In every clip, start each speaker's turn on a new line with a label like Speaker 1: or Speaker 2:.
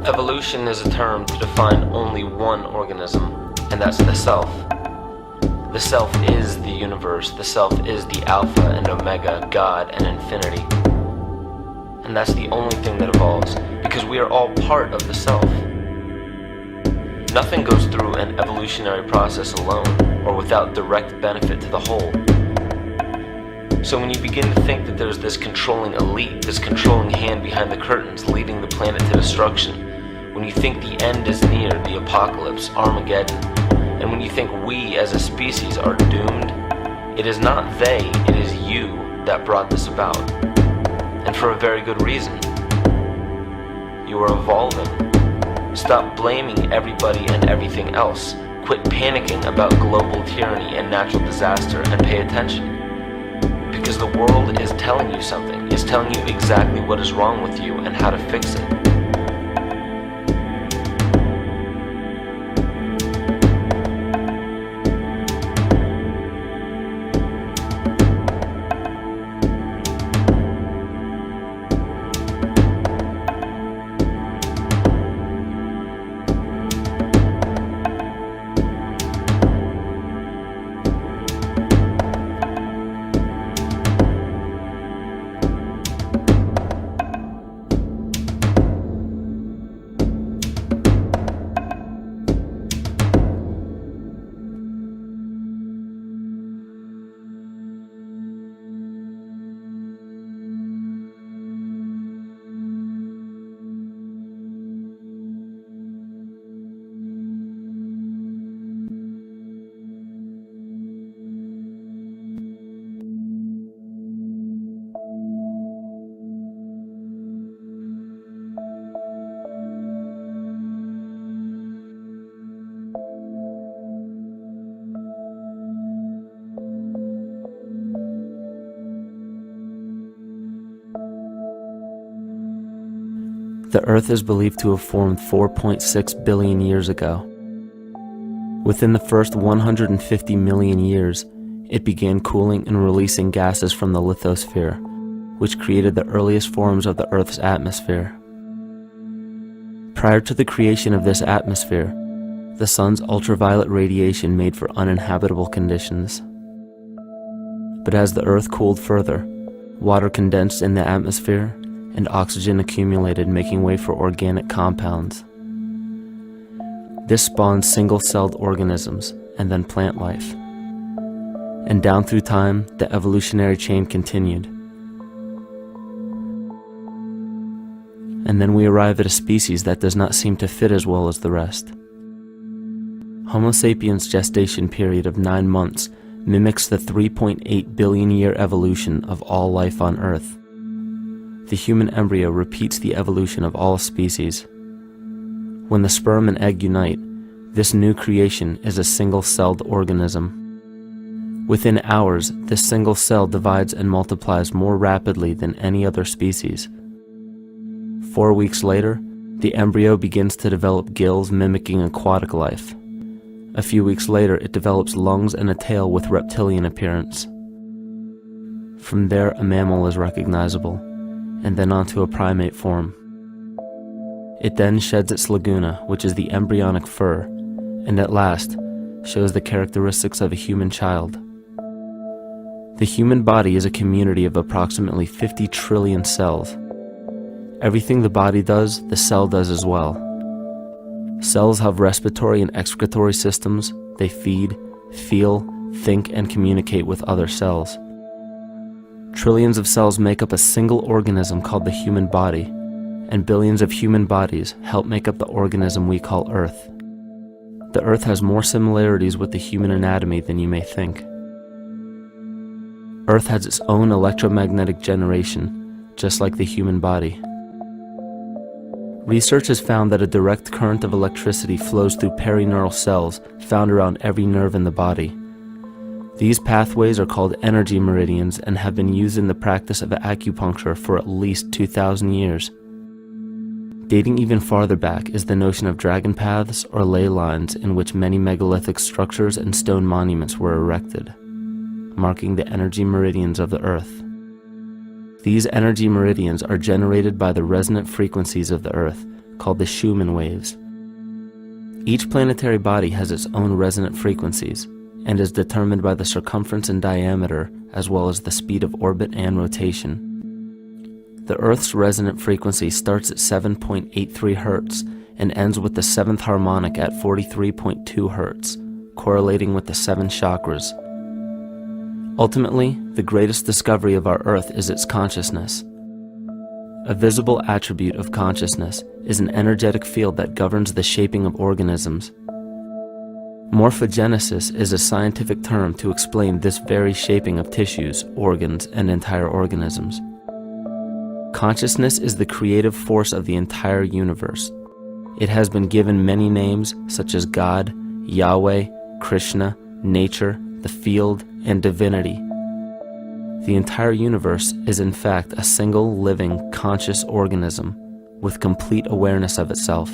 Speaker 1: Evolution is a term to define only one organism, and that's the self. The self is the universe, the self is the Alpha and Omega, God and infinity. And that's the only thing that evolves, because we are all part of the self. Nothing goes through an evolutionary process alone, or without direct benefit to the whole. So when you begin to think that there's this controlling elite, this controlling hand behind the curtains leading the planet to destruction, when you think the end is near, the apocalypse, Armageddon, and when you think we as a species are doomed, it is not they, it is you that brought this about. And for a very good reason. You are evolving. Stop blaming everybody and everything else. Quit panicking about global tyranny and natural disaster and pay attention. Because the world is telling you something. It's telling you exactly what is wrong with you and how to fix it.
Speaker 2: The Earth is believed to have formed 4.6 billion years ago. Within the first 150 million years, it began cooling and releasing gases from the lithosphere, which created the earliest forms of the Earth's atmosphere. Prior to the creation of this atmosphere, the sun's ultraviolet radiation made for uninhabitable conditions. But as the Earth cooled further, water condensed in the atmosphere and oxygen accumulated, making way for organic compounds. This spawned single-celled organisms and then plant life. And down through time, the evolutionary chain continued. And then we arrive at a species that does not seem to fit as well as the rest. Homo sapiens' gestation period of 9 months mimics the 3.8 billion year evolution of all life on Earth. The human embryo repeats the evolution of all species. When the sperm and egg unite, this new creation is a single-celled organism. Within hours, this single cell divides and multiplies more rapidly than any other species. 4 weeks later, the embryo begins to develop gills mimicking aquatic life. A few weeks later, it develops lungs and a tail with reptilian appearance. From there, a mammal is recognizable, and then onto a primate form. It then sheds its laguna, which is the embryonic fur, and at last shows the characteristics of a human child. The human body is a community of approximately 50 trillion cells. Everything the body does, the cell does as well. Cells have respiratory and excretory systems. They feed, feel, think, and communicate with other cells. Trillions of cells make up a single organism called the human body, and billions of human bodies help make up the organism we call Earth. The Earth has more similarities with the human anatomy than you may think. Earth has its own electromagnetic generation, just like the human body. Research has found that a direct current of electricity flows through perineural cells found around every nerve in the body. These pathways are called energy meridians and have been used in the practice of acupuncture for at least 2,000 years. Dating even farther back is the notion of dragon paths or ley lines in which many megalithic structures and stone monuments were erected, marking the energy meridians of the Earth. These energy meridians are generated by the resonant frequencies of the Earth, called the Schumann waves. Each planetary body has its own resonant frequencies and is determined by the circumference and diameter as well as the speed of orbit and rotation. The Earth's resonant frequency starts at 7.83 Hz and ends with the 7th harmonic at 43.2 Hz, correlating with the 7 chakras. Ultimately, the greatest discovery of our Earth is its consciousness. A visible attribute of consciousness is an energetic field that governs the shaping of organisms. Morphogenesis is a scientific term to explain this very shaping of tissues, organs, and entire organisms. Consciousness is the creative force of the entire universe. It has been given many names such as God, Yahweh, Krishna, nature, the field, and divinity. The entire universe is in fact a single living, conscious organism with complete awareness of itself.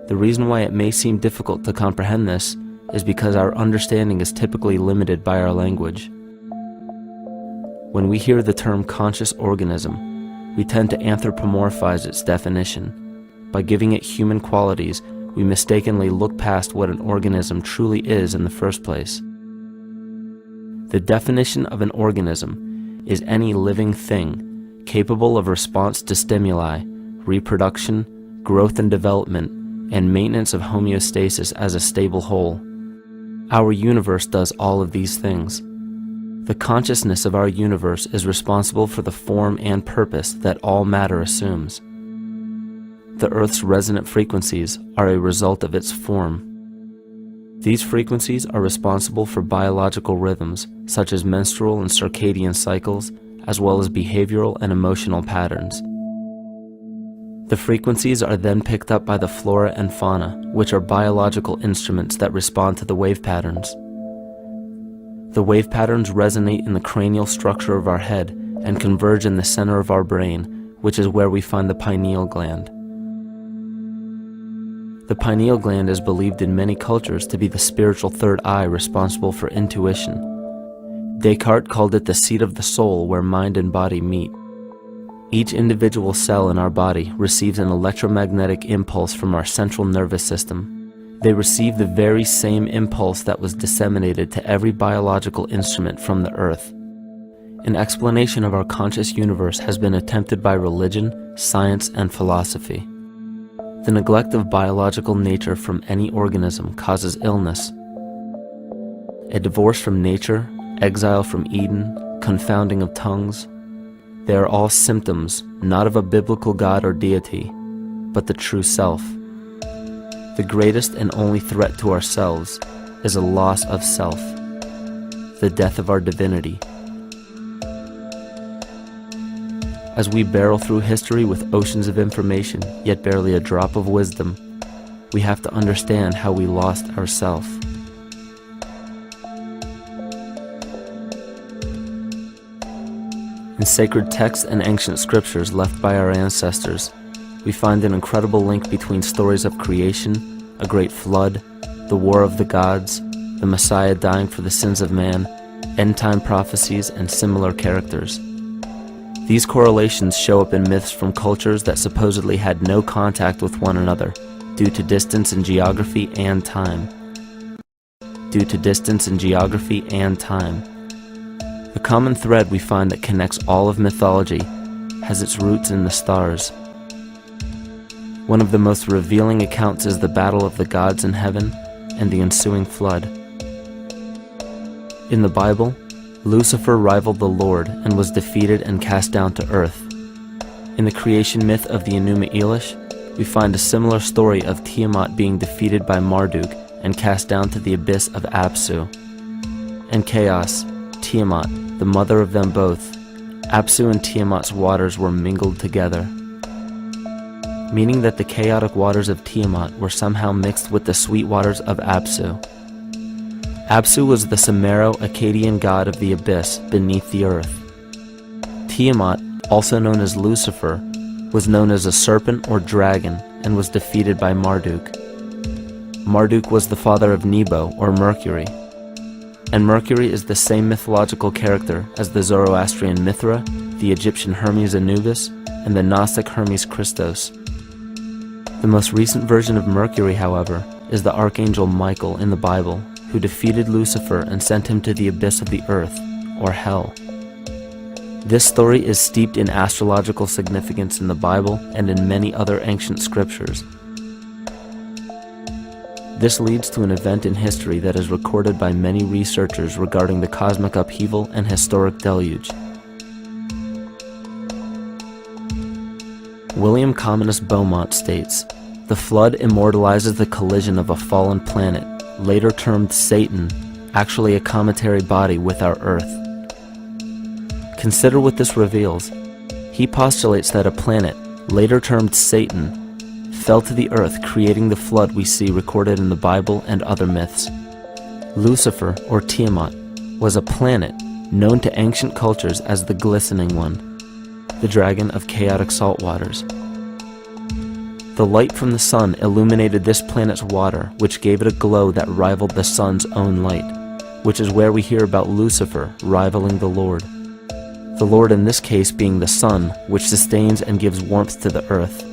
Speaker 2: The reason why it may seem difficult to comprehend this is because our understanding is typically limited by our language. When we hear the term conscious organism, we tend to anthropomorphize its definition. By giving it human qualities, we mistakenly look past what an organism truly is in the first place. The definition of an organism is any living thing capable of response to stimuli, reproduction, growth and development, and maintenance of homeostasis as a stable whole. Our universe does all of these things. The consciousness of our universe is responsible for the form and purpose that all matter assumes. The Earth's resonant frequencies are a result of its form. These frequencies are responsible for biological rhythms, such as menstrual and circadian cycles, as well as behavioral and emotional patterns. The frequencies are then picked up by the flora and fauna, which are biological instruments that respond to the wave patterns. The wave patterns resonate in the cranial structure of our head and converge in the center of our brain, which is where we find the pineal gland. The pineal gland is believed in many cultures to be the spiritual third eye responsible for intuition. Descartes called it the seat of the soul where mind and body meet. Each individual cell in our body receives an electromagnetic impulse from our central nervous system. They receive the very same impulse that was disseminated to every biological instrument from the earth. An explanation of our conscious universe has been attempted by religion, science, and philosophy. The neglect of biological nature from any organism causes illness. A divorce from nature, exile from Eden, confounding of tongues, they are all symptoms not of a biblical God or deity, but the true self. The greatest and only threat to ourselves is a loss of self, the death of our divinity. As we barrel through history with oceans of information, yet barely a drop of wisdom, we have to understand how we lost ourself. In sacred texts and ancient scriptures left by our ancestors, we find an incredible link between stories of creation, a great flood, the war of the gods, the Messiah dying for the sins of man, end-time prophecies, and similar characters. These correlations show up in myths from cultures that supposedly had no contact with one another due to distance in geography and time. The common thread we find that connects all of mythology has its roots in the stars. One of the most revealing accounts is the battle of the gods in heaven and the ensuing flood. In the Bible, Lucifer rivaled the Lord and was defeated and cast down to earth. In the creation myth of the Enuma Elish, we find a similar story of Tiamat being defeated by Marduk and cast down to the abyss of Apsu. In chaos, Tiamat, the mother of them both, Apsu and Tiamat's waters were mingled together, meaning that the chaotic waters of Tiamat were somehow mixed with the sweet waters of Apsu. Apsu was the Sumero-Akkadian god of the abyss beneath the earth. Tiamat, also known as Lucifer, was known as a serpent or dragon and was defeated by Marduk. Marduk was the father of Nebo or Mercury, and Mercury is the same mythological character as the Zoroastrian Mithra, the Egyptian Hermes Anubis, and the Gnostic Hermes Christos. The most recent version of Mercury, however, is the archangel Michael in the Bible, who defeated Lucifer and sent him to the abyss of the earth, or hell. This story is steeped in astrological significance in the Bible and in many other ancient scriptures. This leads to an event in history that is recorded by many researchers regarding the cosmic upheaval and historic deluge. William Commonus Beaumont states, "The flood immortalizes the collision of a fallen planet, later termed Satan, actually a cometary body with our Earth." Consider what this reveals. He postulates that a planet, later termed Satan, fell to the earth, creating the flood we see recorded in the Bible and other myths. Lucifer, or Tiamat, was a planet known to ancient cultures as the Glistening One, the dragon of chaotic salt waters. The light from the sun illuminated this planet's water, which gave it a glow that rivaled the sun's own light, which is where we hear about Lucifer rivaling the Lord. The Lord in this case being the sun, which sustains and gives warmth to the earth.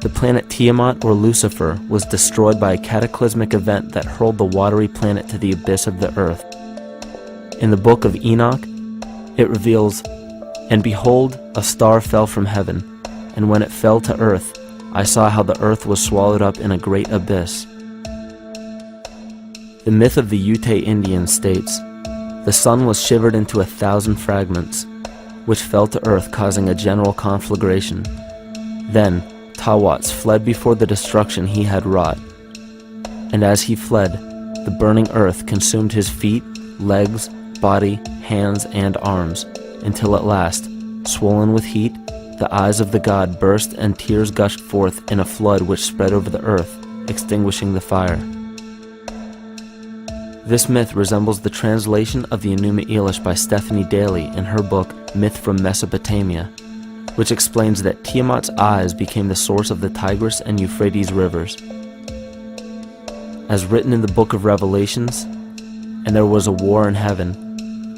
Speaker 2: The planet Tiamat, or Lucifer, was destroyed by a cataclysmic event that hurled the watery planet to the abyss of the earth. In the book of Enoch, it reveals, "And behold, a star fell from heaven, and when it fell to earth, I saw how the earth was swallowed up in a great abyss." The myth of the Ute Indians states, "The sun was shivered into 1,000 fragments, which fell to earth, causing a general conflagration. Then Tawats fled before the destruction he had wrought. And as he fled, the burning earth consumed his feet, legs, body, hands, and arms, until at last, swollen with heat, the eyes of the god burst and tears gushed forth in a flood which spread over the earth, extinguishing the fire." This myth resembles the translation of the Enuma Elish by Stephanie Daly in her book Myth from Mesopotamia, which explains that Tiamat's eyes became the source of the Tigris and Euphrates rivers. As written in the book of Revelations, "And there was a war in heaven.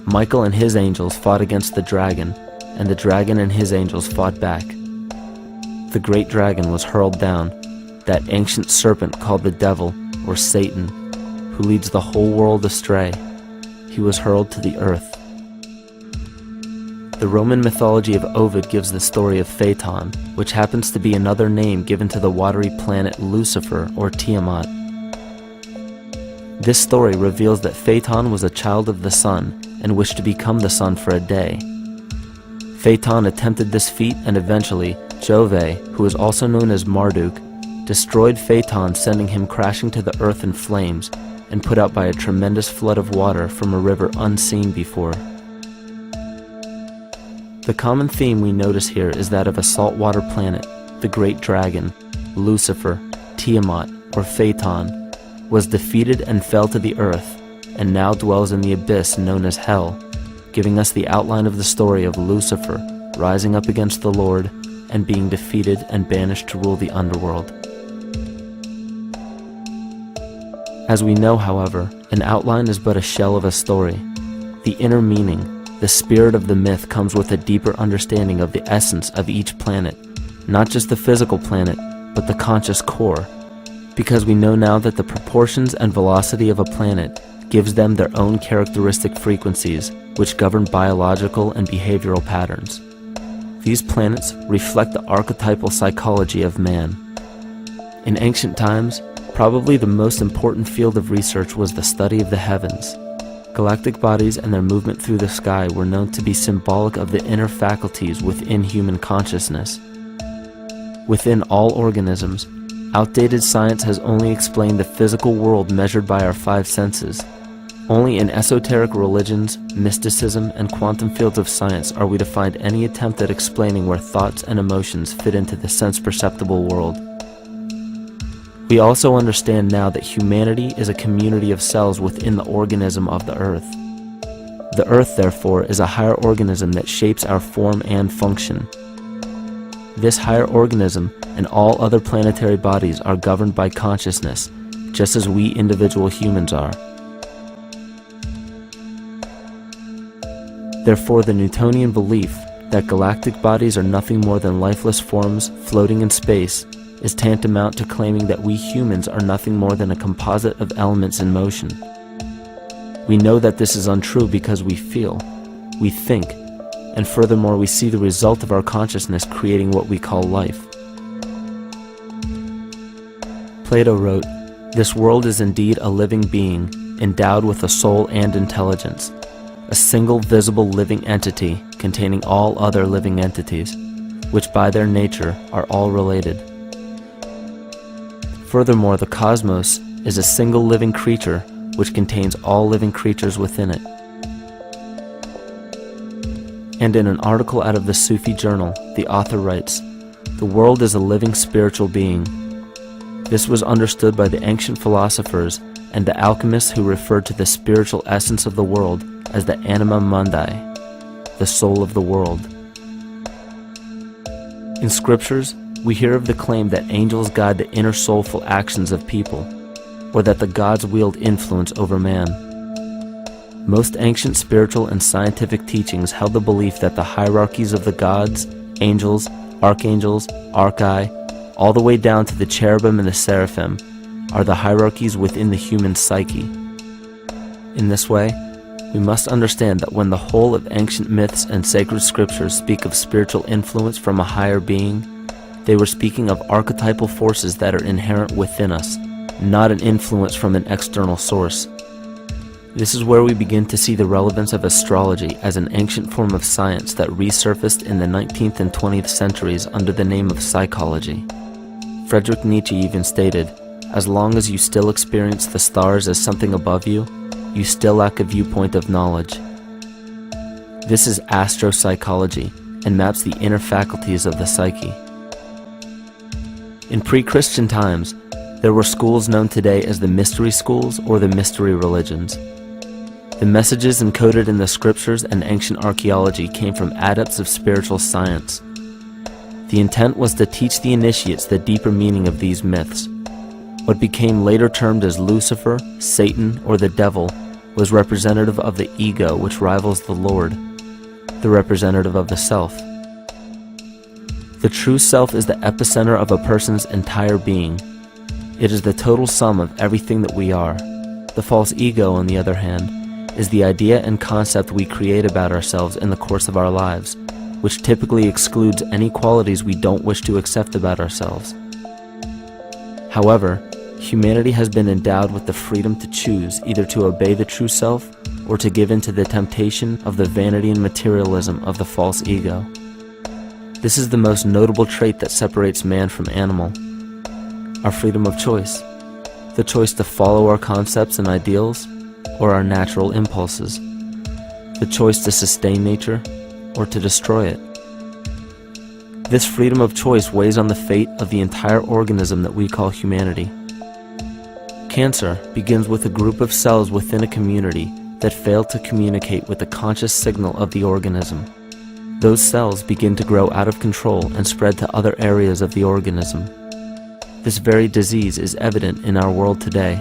Speaker 2: Michael and his angels fought against the dragon, and the dragon and his angels fought back. The great dragon was hurled down, that ancient serpent called the devil, or Satan, who leads the whole world astray. He was hurled to the earth." The Roman mythology of Ovid gives the story of Phaeton, which happens to be another name given to the watery planet Lucifer, or Tiamat. This story reveals that Phaeton was a child of the sun and wished to become the sun for a day. Phaeton attempted this feat, and eventually Jove, who is also known as Marduk, destroyed Phaeton, sending him crashing to the earth in flames and put out by a tremendous flood of water from a river unseen before. The common theme we notice here is that of a saltwater planet, the great dragon, Lucifer, Tiamat, or Phaeton, was defeated and fell to the earth, and now dwells in the abyss known as hell, giving us the outline of the story of Lucifer rising up against the Lord and being defeated and banished to rule the underworld. As we know, however, an outline is but a shell of a story. The inner meaning, the spirit of the myth, comes with a deeper understanding of the essence of each planet, not just the physical planet, but the conscious core, because we know now that the proportions and velocity of a planet gives them their own characteristic frequencies, which govern biological and behavioral patterns. These planets reflect the archetypal psychology of man. In ancient times, probably the most important field of research was the study of the heavens. Galactic bodies and their movement through the sky were known to be symbolic of the inner faculties within human consciousness. Within all organisms, outdated science has only explained the physical world measured by our five senses. Only in esoteric religions, mysticism, and quantum fields of science are we to find any attempt at explaining where thoughts and emotions fit into the sense-perceptible world. We also understand now that humanity is a community of cells within the organism of the Earth. The Earth, therefore, is a higher organism that shapes our form and function. This higher organism and all other planetary bodies are governed by consciousness, just as we individual humans are. Therefore, the Newtonian belief that galactic bodies are nothing more than lifeless forms floating in space is tantamount to claiming that we humans are nothing more than a composite of elements in motion. We know that this is untrue because we feel, we think, and furthermore we see the result of our consciousness creating what we call life. Plato wrote, "This world is indeed a living being, endowed with a soul and intelligence, a single visible living entity containing all other living entities, which by their nature are all related." Furthermore, the cosmos is a single living creature which contains all living creatures within it. And in an article out of the Sufi journal, the author writes, "The world is a living spiritual being." This was understood by the ancient philosophers and the alchemists who referred to the spiritual essence of the world as the anima mundi, the soul of the world. In scriptures, we hear of the claim that angels guide the inner soulful actions of people, or that the gods wield influence over man. Most ancient spiritual and scientific teachings held the belief that the hierarchies of the gods, angels, archangels, archai, all the way down to the cherubim and the seraphim, are the hierarchies within the human psyche. In this way, we must understand that when the whole of ancient myths and sacred scriptures speak of spiritual influence from a higher being, they were speaking of archetypal forces that are inherent within us, not an influence from an external source. This is where we begin to see the relevance of astrology as an ancient form of science that resurfaced in the 19th and 20th centuries under the name of psychology. Friedrich Nietzsche even stated, "As long as you still experience the stars as something above you, you still lack a viewpoint of knowledge." This is astropsychology and maps the inner faculties of the psyche. In pre-Christian times, there were schools known today as the mystery schools or the mystery religions. The messages encoded in the scriptures and ancient archaeology came from adepts of spiritual science. The intent was to teach the initiates the deeper meaning of these myths. What became later termed as Lucifer, Satan, or the devil was representative of the ego which rivals the Lord, the representative of the self. The true self is the epicenter of a person's entire being. It is the total sum of everything that we are. The false ego, on the other hand, is the idea and concept we create about ourselves in the course of our lives, which typically excludes any qualities we don't wish to accept about ourselves. However, humanity has been endowed with the freedom to choose either to obey the true self or to give in to the temptation of the vanity and materialism of the false ego. This is the most notable trait that separates man from animal: our freedom of choice, the choice to follow our concepts and ideals or our natural impulses, the choice to sustain nature or to destroy it. This freedom of choice weighs on the fate of the entire organism that we call humanity. Cancer begins with a group of cells within a community that fail to communicate with the conscious signal of the organism. Those cells begin to grow out of control and spread to other areas of the organism. This very disease is evident in our world today.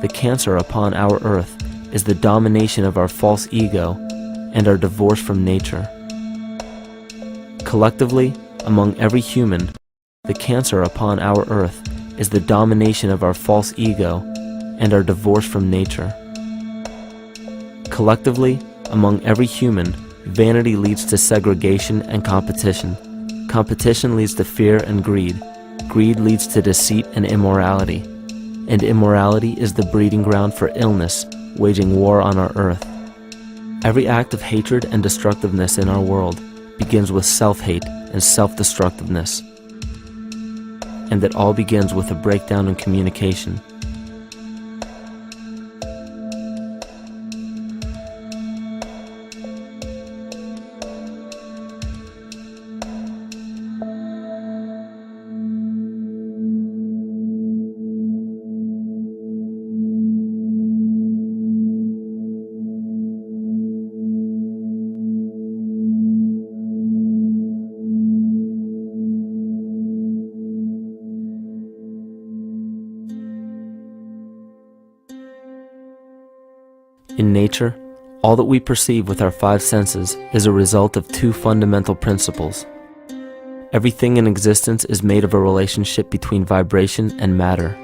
Speaker 2: The cancer upon our earth is the domination of our false ego and our divorce from nature. Collectively, among every human, the cancer upon our earth is the domination of our false ego and our divorce from nature. Collectively, among every human, vanity leads to segregation and competition. Competition leads to fear and greed. Greed leads to deceit and immorality. And immorality is the breeding ground for illness, waging war on our earth. Every act of hatred and destructiveness in our world begins with self-hate and self-destructiveness. And it all begins with a breakdown in communication. In nature, all that we perceive with our five senses is a result of two fundamental principles. Everything in existence is made of a relationship between vibration and matter.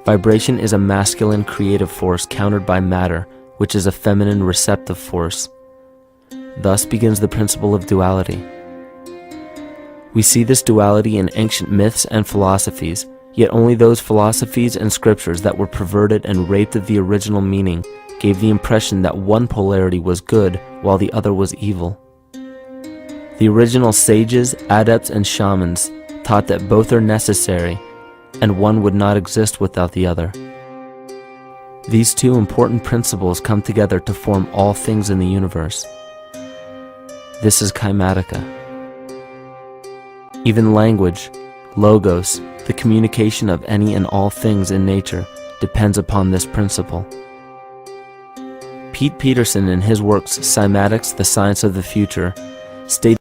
Speaker 2: Vibration is a masculine creative force countered by matter, which is a feminine receptive force. Thus begins the principle of duality. We see this duality in ancient myths and philosophies, yet only those philosophies and scriptures that were perverted and raped of the original meaning gave the impression that one polarity was good while the other was evil. The original sages, adepts, and shamans taught that both are necessary, and one would not exist without the other. These two important principles come together to form all things in the universe. This is Kymatica. Even language, logos, the communication of any and all things in nature, depends upon this principle. Pete Peterson, in his works Cymatics, the Science of the Future, stated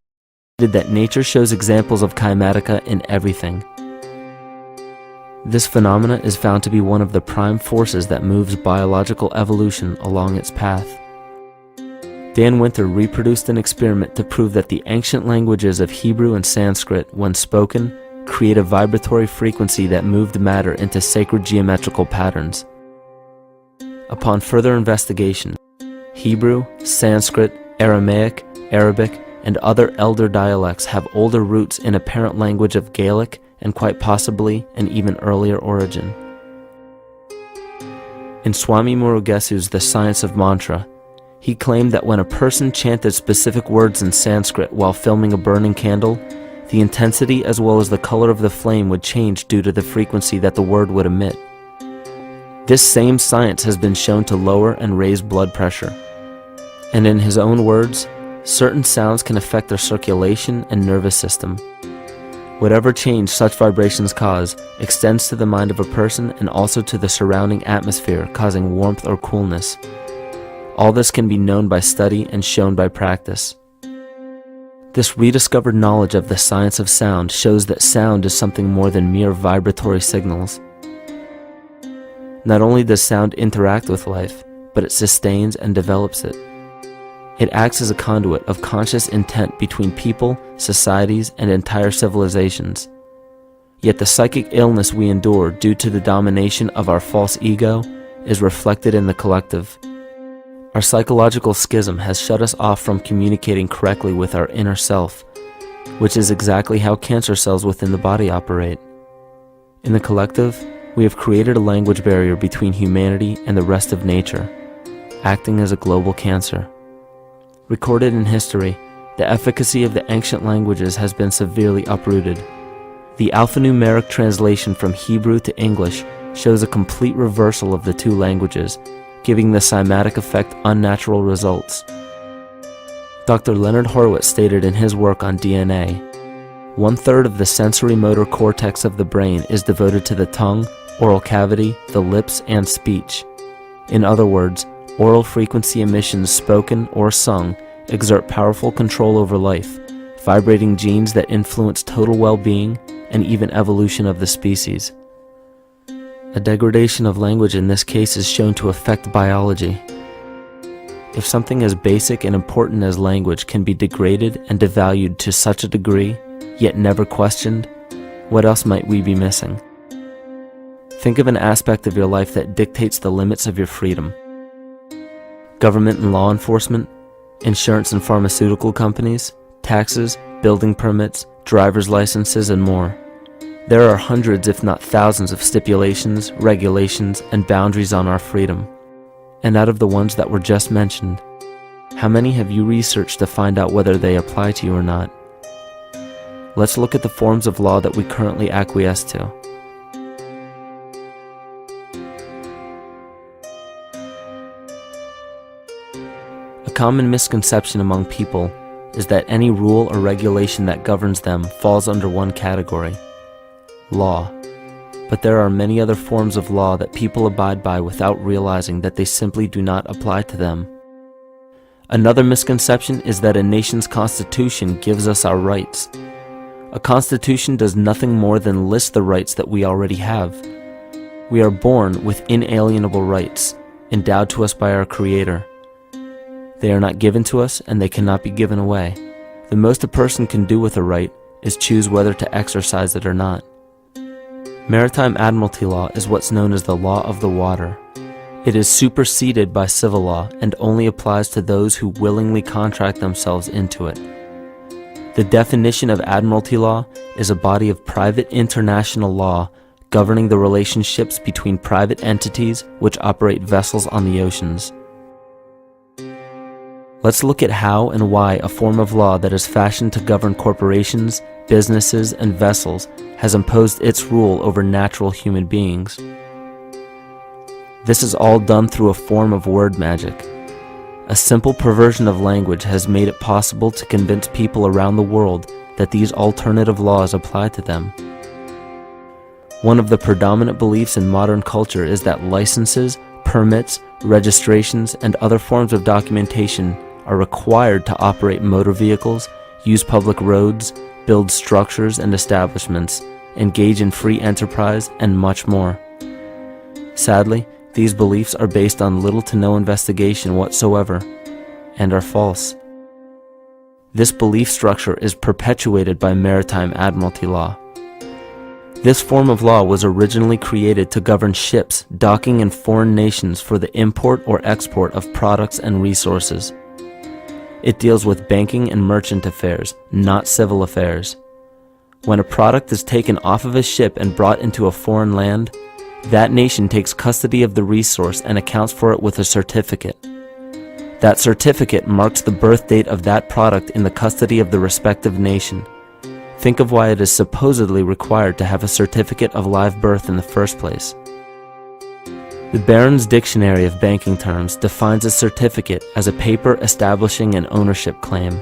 Speaker 2: that nature shows examples of Kymatica in everything. This phenomena is found to be one of the prime forces that moves biological evolution along its path. Dan Winter reproduced an experiment to prove that the ancient languages of Hebrew and Sanskrit, when spoken, create a vibratory frequency that moved matter into sacred geometrical patterns. Upon further investigation, Hebrew, Sanskrit, Aramaic, Arabic, and other elder dialects have older roots in a parent language of Gaelic and quite possibly an even earlier origin. In Swami Murugesu's The Science of Mantra, he claimed that when a person chanted specific words in Sanskrit while filming a burning candle, the intensity as well as the color of the flame would change due to the frequency that the word would emit. This same science has been shown to lower and raise blood pressure. And in his own words, certain sounds can affect their circulation and nervous system. Whatever change such vibrations cause extends to the mind of a person and also to the surrounding atmosphere, causing warmth or coolness. All this can be known by study and shown by practice. This rediscovered knowledge of the science of sound shows that sound is something more than mere vibratory signals. Not only does sound interact with life, but it sustains and develops it. It acts as a conduit of conscious intent between people, societies, and entire civilizations. Yet the psychic illness we endure due to the domination of our false ego is reflected in the collective. Our psychological schism has shut us off from communicating correctly with our inner self, which is exactly how cancer cells within the body operate. In the collective, we have created a language barrier between humanity and the rest of nature, acting as a global cancer. Recorded in history, the efficacy of the ancient languages has been severely uprooted. The alphanumeric translation from Hebrew to English shows a complete reversal of the two languages, giving the cymatic effect unnatural results. Dr. Leonard Horowitz stated in his work on DNA, 1/3 of the sensory motor cortex of the brain is devoted to the tongue, oral cavity, the lips, and speech. In other words, oral frequency emissions spoken or sung exert powerful control over life, vibrating genes that influence total well-being and even evolution of the species. A degradation of language in this case is shown to affect biology. If something as basic and important as language can be degraded and devalued to such a degree, yet never questioned, what else might we be missing? Think of an aspect of your life that dictates the limits of your freedom. Government and law enforcement, insurance and pharmaceutical companies, taxes, building permits, driver's licenses, and more. There are hundreds if not thousands of stipulations, regulations, and boundaries on our freedom. And out of the ones that were just mentioned, how many have you researched to find out whether they apply to you or not? Let's look at the forms of law that we currently acquiesce to. A common misconception among people is that any rule or regulation that governs them falls under one category: law. But there are many other forms of law that people abide by without realizing that they simply do not apply to them. Another misconception is that a nation's constitution gives us our rights. A constitution does nothing more than list the rights that we already have. We are born with inalienable rights, endowed to us by our Creator. They are not given to us, and they cannot be given away. The most a person can do with a right is choose whether to exercise it or not. Maritime admiralty law is what's known as the law of the water. It is superseded by civil law and only applies to those who willingly contract themselves into it. The definition of admiralty law is a body of private international law governing the relationships between private entities which operate vessels on the oceans. Let's look at how and why a form of law that is fashioned to govern corporations, businesses, and vessels has imposed its rule over natural human beings. This is all done through a form of word magic. A simple perversion of language has made it possible to convince people around the world that these alternative laws apply to them. One of the predominant beliefs in modern culture is that licenses, permits, registrations, and other forms of documentation are required to operate motor vehicles, use public roads, build structures and establishments, engage in free enterprise, and much more. Sadly, these beliefs are based on little to no investigation whatsoever, and are false. This belief structure is perpetuated by maritime admiralty law. This form of law was originally created to govern ships docking in foreign nations for the import or export of products and resources. It deals with banking and merchant affairs, not civil affairs. When a product is taken off of a ship and brought into a foreign land, that nation takes custody of the resource and accounts for it with a certificate. That certificate marks the birth date of that product in the custody of the respective nation. Think of why it is supposedly required to have a certificate of live birth in the first place. The Barron's Dictionary of Banking Terms defines a certificate as a paper establishing an ownership claim.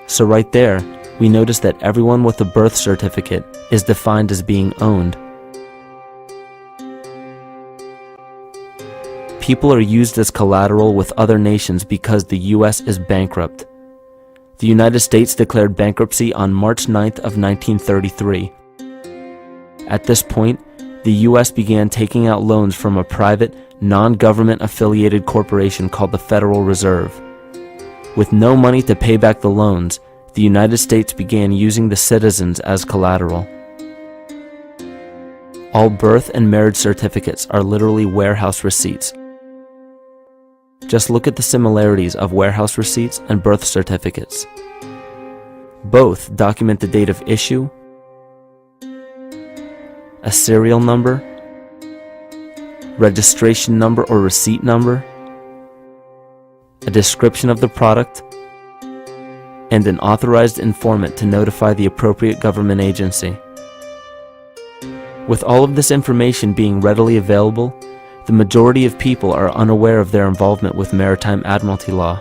Speaker 2: So right there, we notice that everyone with a birth certificate is defined as being owned. People are used as collateral with other nations because the U.S. is bankrupt. The United States declared bankruptcy on March 9th of 1933. At this point, the U.S. began taking out loans from a private, non-government affiliated corporation called the Federal Reserve. With no money to pay back the loans, the United States began using the citizens as collateral. All birth and marriage certificates are literally warehouse receipts. Just look at the similarities of warehouse receipts and birth certificates. Both document the date of issue, a serial number, registration number or receipt number, a description of the product, and an authorized informant to notify the appropriate government agency. With all of this information being readily available, the majority of people are unaware of their involvement with maritime admiralty law.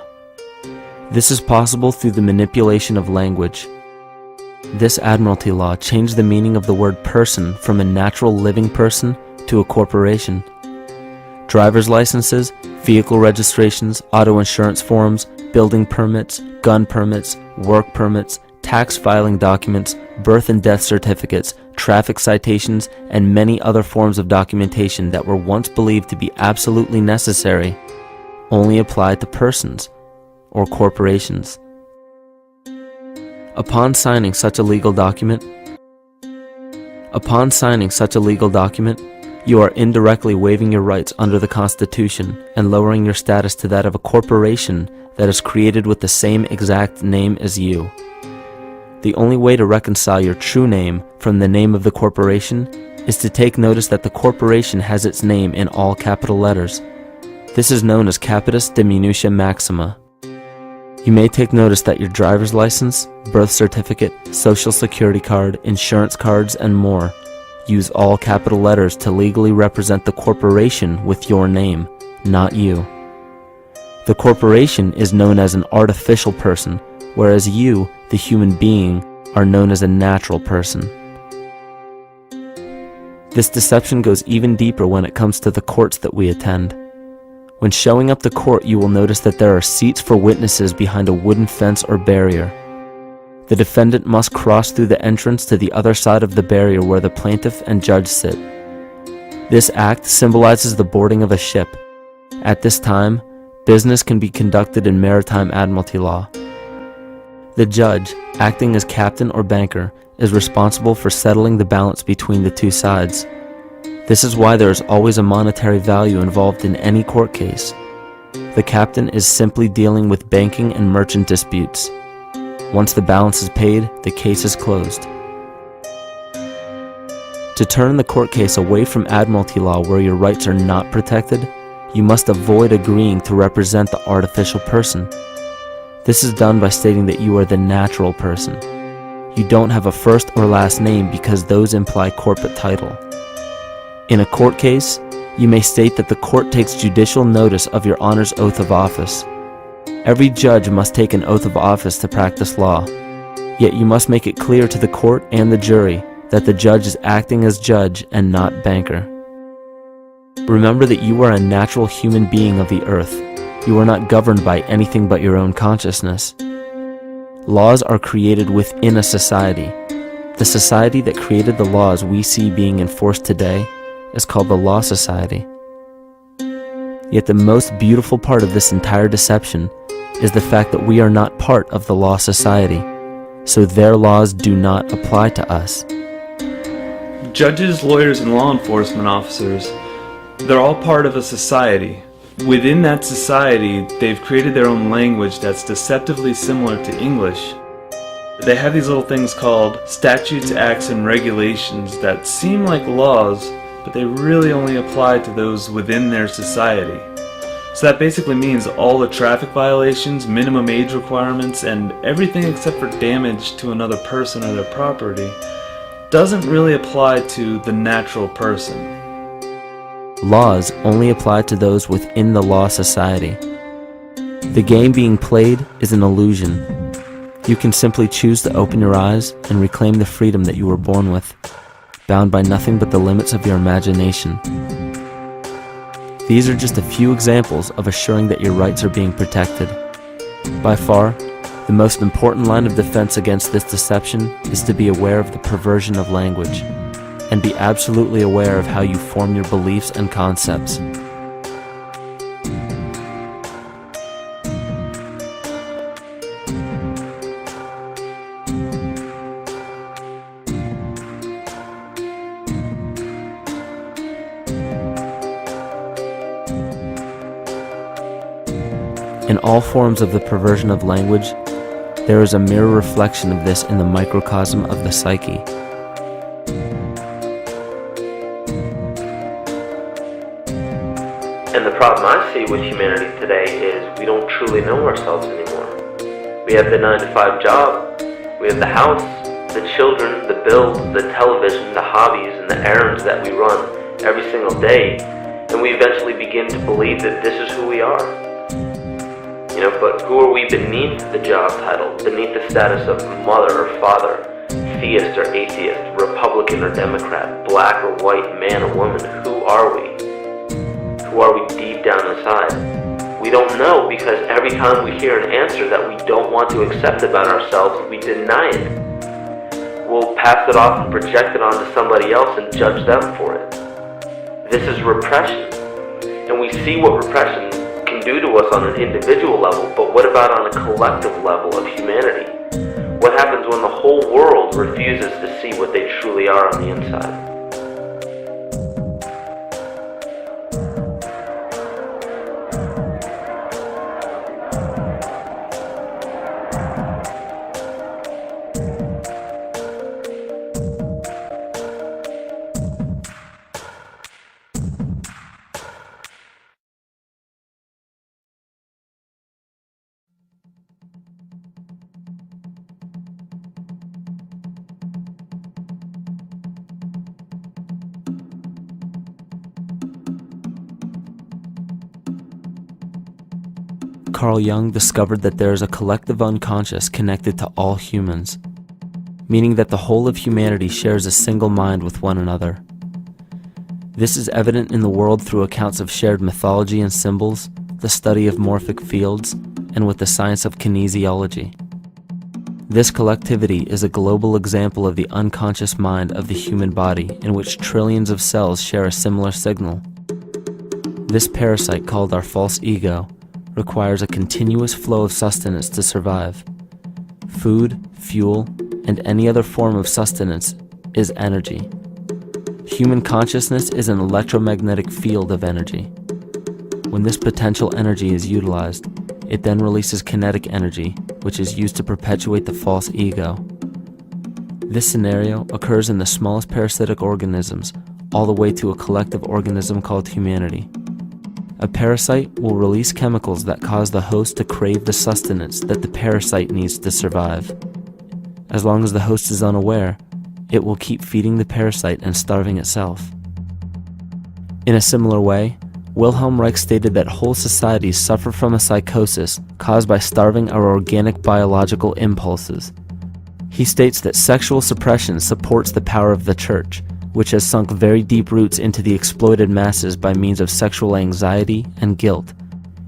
Speaker 2: This is possible through the manipulation of language. This admiralty law changed the meaning of the word person from a natural living person to a corporation. Driver's licenses, vehicle registrations, auto insurance forms, building permits, gun permits, work permits, tax filing documents, birth and death certificates, traffic citations, and many other forms of documentation that were once believed to be absolutely necessary only apply to persons or corporations. Upon signing such a legal document, you are indirectly waiving your rights under the Constitution and lowering your status to that of a corporation that is created with the same exact name as you. The only way to reconcile your true name from the name of the corporation is to take notice that the corporation has its name in all capital letters. This is known as capitis diminutia maxima. You may take notice that your driver's license, birth certificate, social security card, insurance cards, and more use all capital letters to legally represent the corporation with your name, not you. The corporation is known as an artificial person, whereas you, the human being, are known as a natural person. This deception goes even deeper when it comes to the courts that we attend. When showing up to court, you will notice that there are seats for witnesses behind a wooden fence or barrier. The defendant must cross through the entrance to the other side of the barrier where the plaintiff and judge sit. This act symbolizes the boarding of a ship. At this time, business can be conducted in maritime admiralty law. The judge, acting as captain or banker, is responsible for settling the balance between the two sides. This is why there is always a monetary value involved in any court case. The captain is simply dealing with banking and merchant disputes. Once the balance is paid, the case is closed. To turn the court case away from admiralty law where your rights are not protected, you must avoid agreeing to represent the artificial person. This is done by stating that you are the natural person. You don't have a first or last name because those imply corporate title. In a court case, you may state that the court takes judicial notice of your honor's oath of office. Every judge must take an oath of office to practice law, yet you must make it clear to the court and the jury that the judge is acting as judge and not banker. Remember that you are a natural human being of the earth. You are not governed by anything but your own consciousness. Laws are created within a society. The society that created the laws we see being enforced today is called the Law Society. Yet the most beautiful part of this entire deception is the fact that we are not part of the Law Society, so their laws do not apply to us.
Speaker 3: Judges, lawyers, and law enforcement officers, they're all part of a society. Within that society, they've created their own language that's deceptively similar to English. They have these little things called statutes, acts, and regulations that seem like laws, but they really only apply to those within their society. So that basically means all the traffic violations, minimum age requirements, and everything except for damage to another person or their property doesn't really apply to the natural person.
Speaker 2: Laws only apply to those within the Law Society. The game being played is an illusion. You can simply choose to open your eyes and reclaim the freedom that you were born with, bound by nothing but the limits of your imagination. These are just a few examples of assuring that your rights are being protected. By far, the most important line of defense against this deception is to be aware of the perversion of language, and be absolutely aware of how you form your beliefs and concepts. In all forms of the perversion of language, there is a mirror reflection of this in the microcosm of the psyche.
Speaker 1: And the problem I see with humanity today is we don't truly know ourselves anymore. We have the 9-to-5 job, we have the house, the children, the bills, the television, the hobbies, and the errands that we run every single day, and we eventually begin to believe that this is who we are. But who are we beneath the job title, beneath the status of mother or father, theist or atheist, Republican or Democrat, black or white, man or woman? Who are we? Who are we deep down inside? We don't know, because every time we hear an answer that we don't want to accept about ourselves, we deny it. We'll pass it off and project it onto somebody else and judge them for it. This is repression, and we see what repression can do to us on an individual level, but what about on a collective level of humanity? What happens when the whole world refuses to see what they truly are on the inside?
Speaker 2: Carl Jung discovered that there is a collective unconscious connected to all humans, meaning that the whole of humanity shares a single mind with one another. This is evident in the world through accounts of shared mythology and symbols, the study of morphic fields, and with the science of kinesiology. This collectivity is a global example of the unconscious mind of the human body, in which trillions of cells share a similar signal. This parasite, called our false ego, requires a continuous flow of sustenance to survive. Food, fuel, and any other form of sustenance is energy. Human consciousness is an electromagnetic field of energy. When this potential energy is utilized, it then releases kinetic energy, which is used to perpetuate the false ego. This scenario occurs in the smallest parasitic organisms, all the way to a collective organism called humanity. A parasite will release chemicals that cause the host to crave the sustenance that the parasite needs to survive. As long as the host is unaware, it will keep feeding the parasite and starving itself. In a similar way, Wilhelm Reich stated that whole societies suffer from a psychosis caused by starving our organic biological impulses. He states that sexual suppression supports the power of the church, which has sunk very deep roots into the exploited masses by means of sexual anxiety and guilt.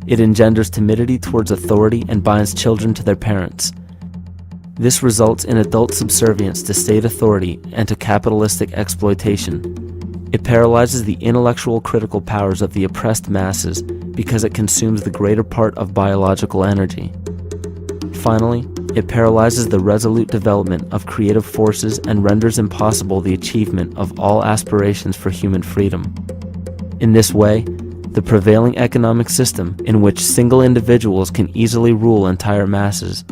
Speaker 2: It engenders timidity towards authority and binds children to their parents. This results in adult subservience to state authority and to capitalistic exploitation. It paralyzes the intellectual critical powers of the oppressed masses because it consumes the greater part of biological energy. Finally, it paralyzes the resolute development of creative forces and renders impossible the achievement of all aspirations for human freedom. In this way, the prevailing economic system, in which single individuals can easily rule entire masses,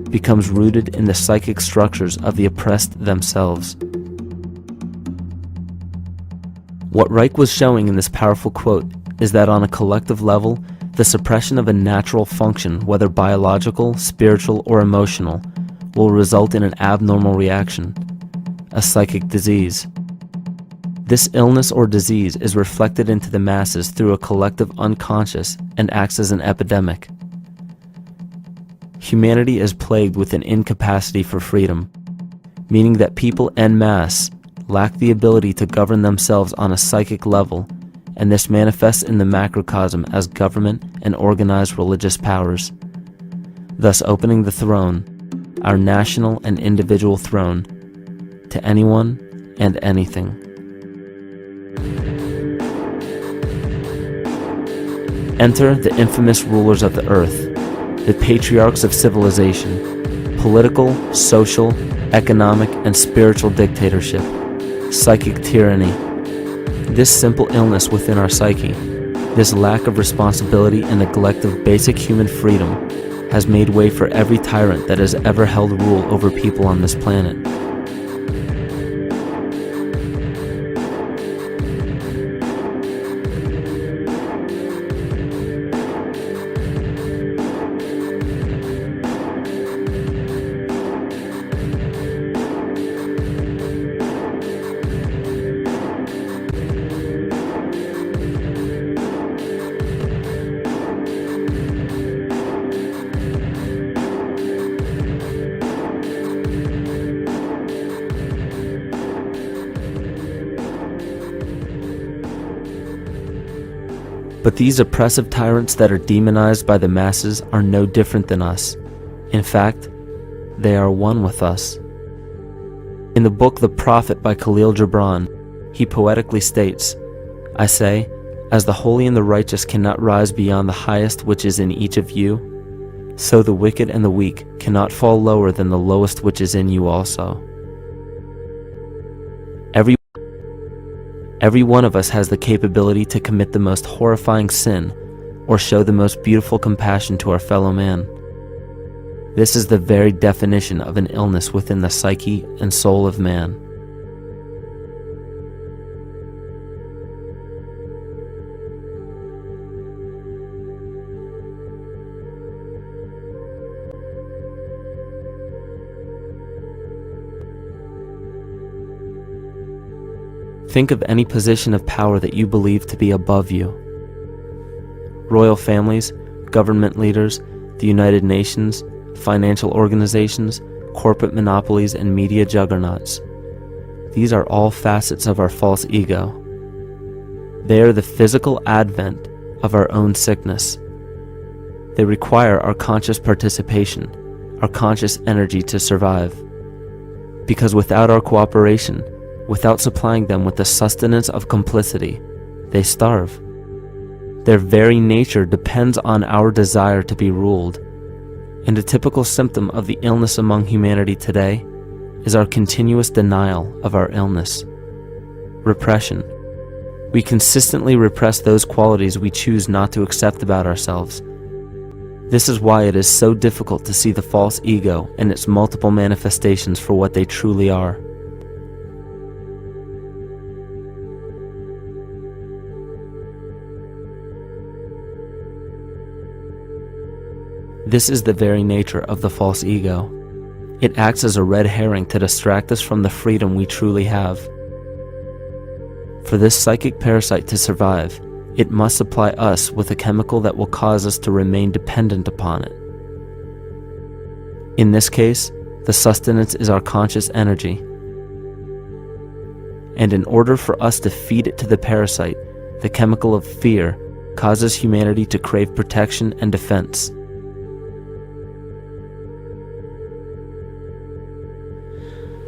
Speaker 2: becomes rooted in the psychic structures of the oppressed themselves. What Reich was showing in this powerful quote is that on a collective level, the suppression of a natural function, whether biological, spiritual, or emotional, will result in an abnormal reaction, a psychic disease. This illness or disease is reflected into the masses through a collective unconscious and acts as an epidemic. Humanity is plagued with an incapacity for freedom, meaning that people en masse lack the ability to govern themselves on a psychic level, and this manifests in the macrocosm as government and organized religious powers, thus opening the throne, our national and individual throne, to anyone and anything. Enter the infamous rulers of the earth, the patriarchs of civilization, political, social, economic, and spiritual dictatorship, psychic tyranny. This simple illness within our psyche, this lack of responsibility and neglect of basic human freedom, has made way for every tyrant that has ever held rule over people on this planet. But these oppressive tyrants that are demonized by the masses are no different than us. In fact, they are one with us. In the book The Prophet by Khalil Gibran, he poetically states, "I say, as the holy and the righteous cannot rise beyond the highest which is in each of you, so the wicked and the weak cannot fall lower than the lowest which is in you also." Every one of us has the capability to commit the most horrifying sin or show the most beautiful compassion to our fellow man. This is the very definition of an illness within the psyche and soul of man. Think of any position of power that you believe to be above you. Royal families, government leaders, the United Nations, financial organizations, corporate monopolies, and media juggernauts. These are all facets of our false ego. They are the physical advent of our own sickness. They require our conscious participation, our conscious energy to survive. Because without our cooperation, without supplying them with the sustenance of complicity, they starve. Their very nature depends on our desire to be ruled, And a typical symptom of the illness among humanity today is our continuous denial of our illness. Repression. We consistently repress those qualities we choose not to accept about ourselves. This is why it is so difficult to see the false ego and its multiple manifestations for what they truly are. This is the very nature of the false ego. It acts as a red herring to distract us from the freedom we truly have. For this psychic parasite to survive, it must supply us with a chemical that will cause us to remain dependent upon it. In this case, the sustenance is our conscious energy. And in order for us to feed it to the parasite, the chemical of fear causes humanity to crave protection and defense.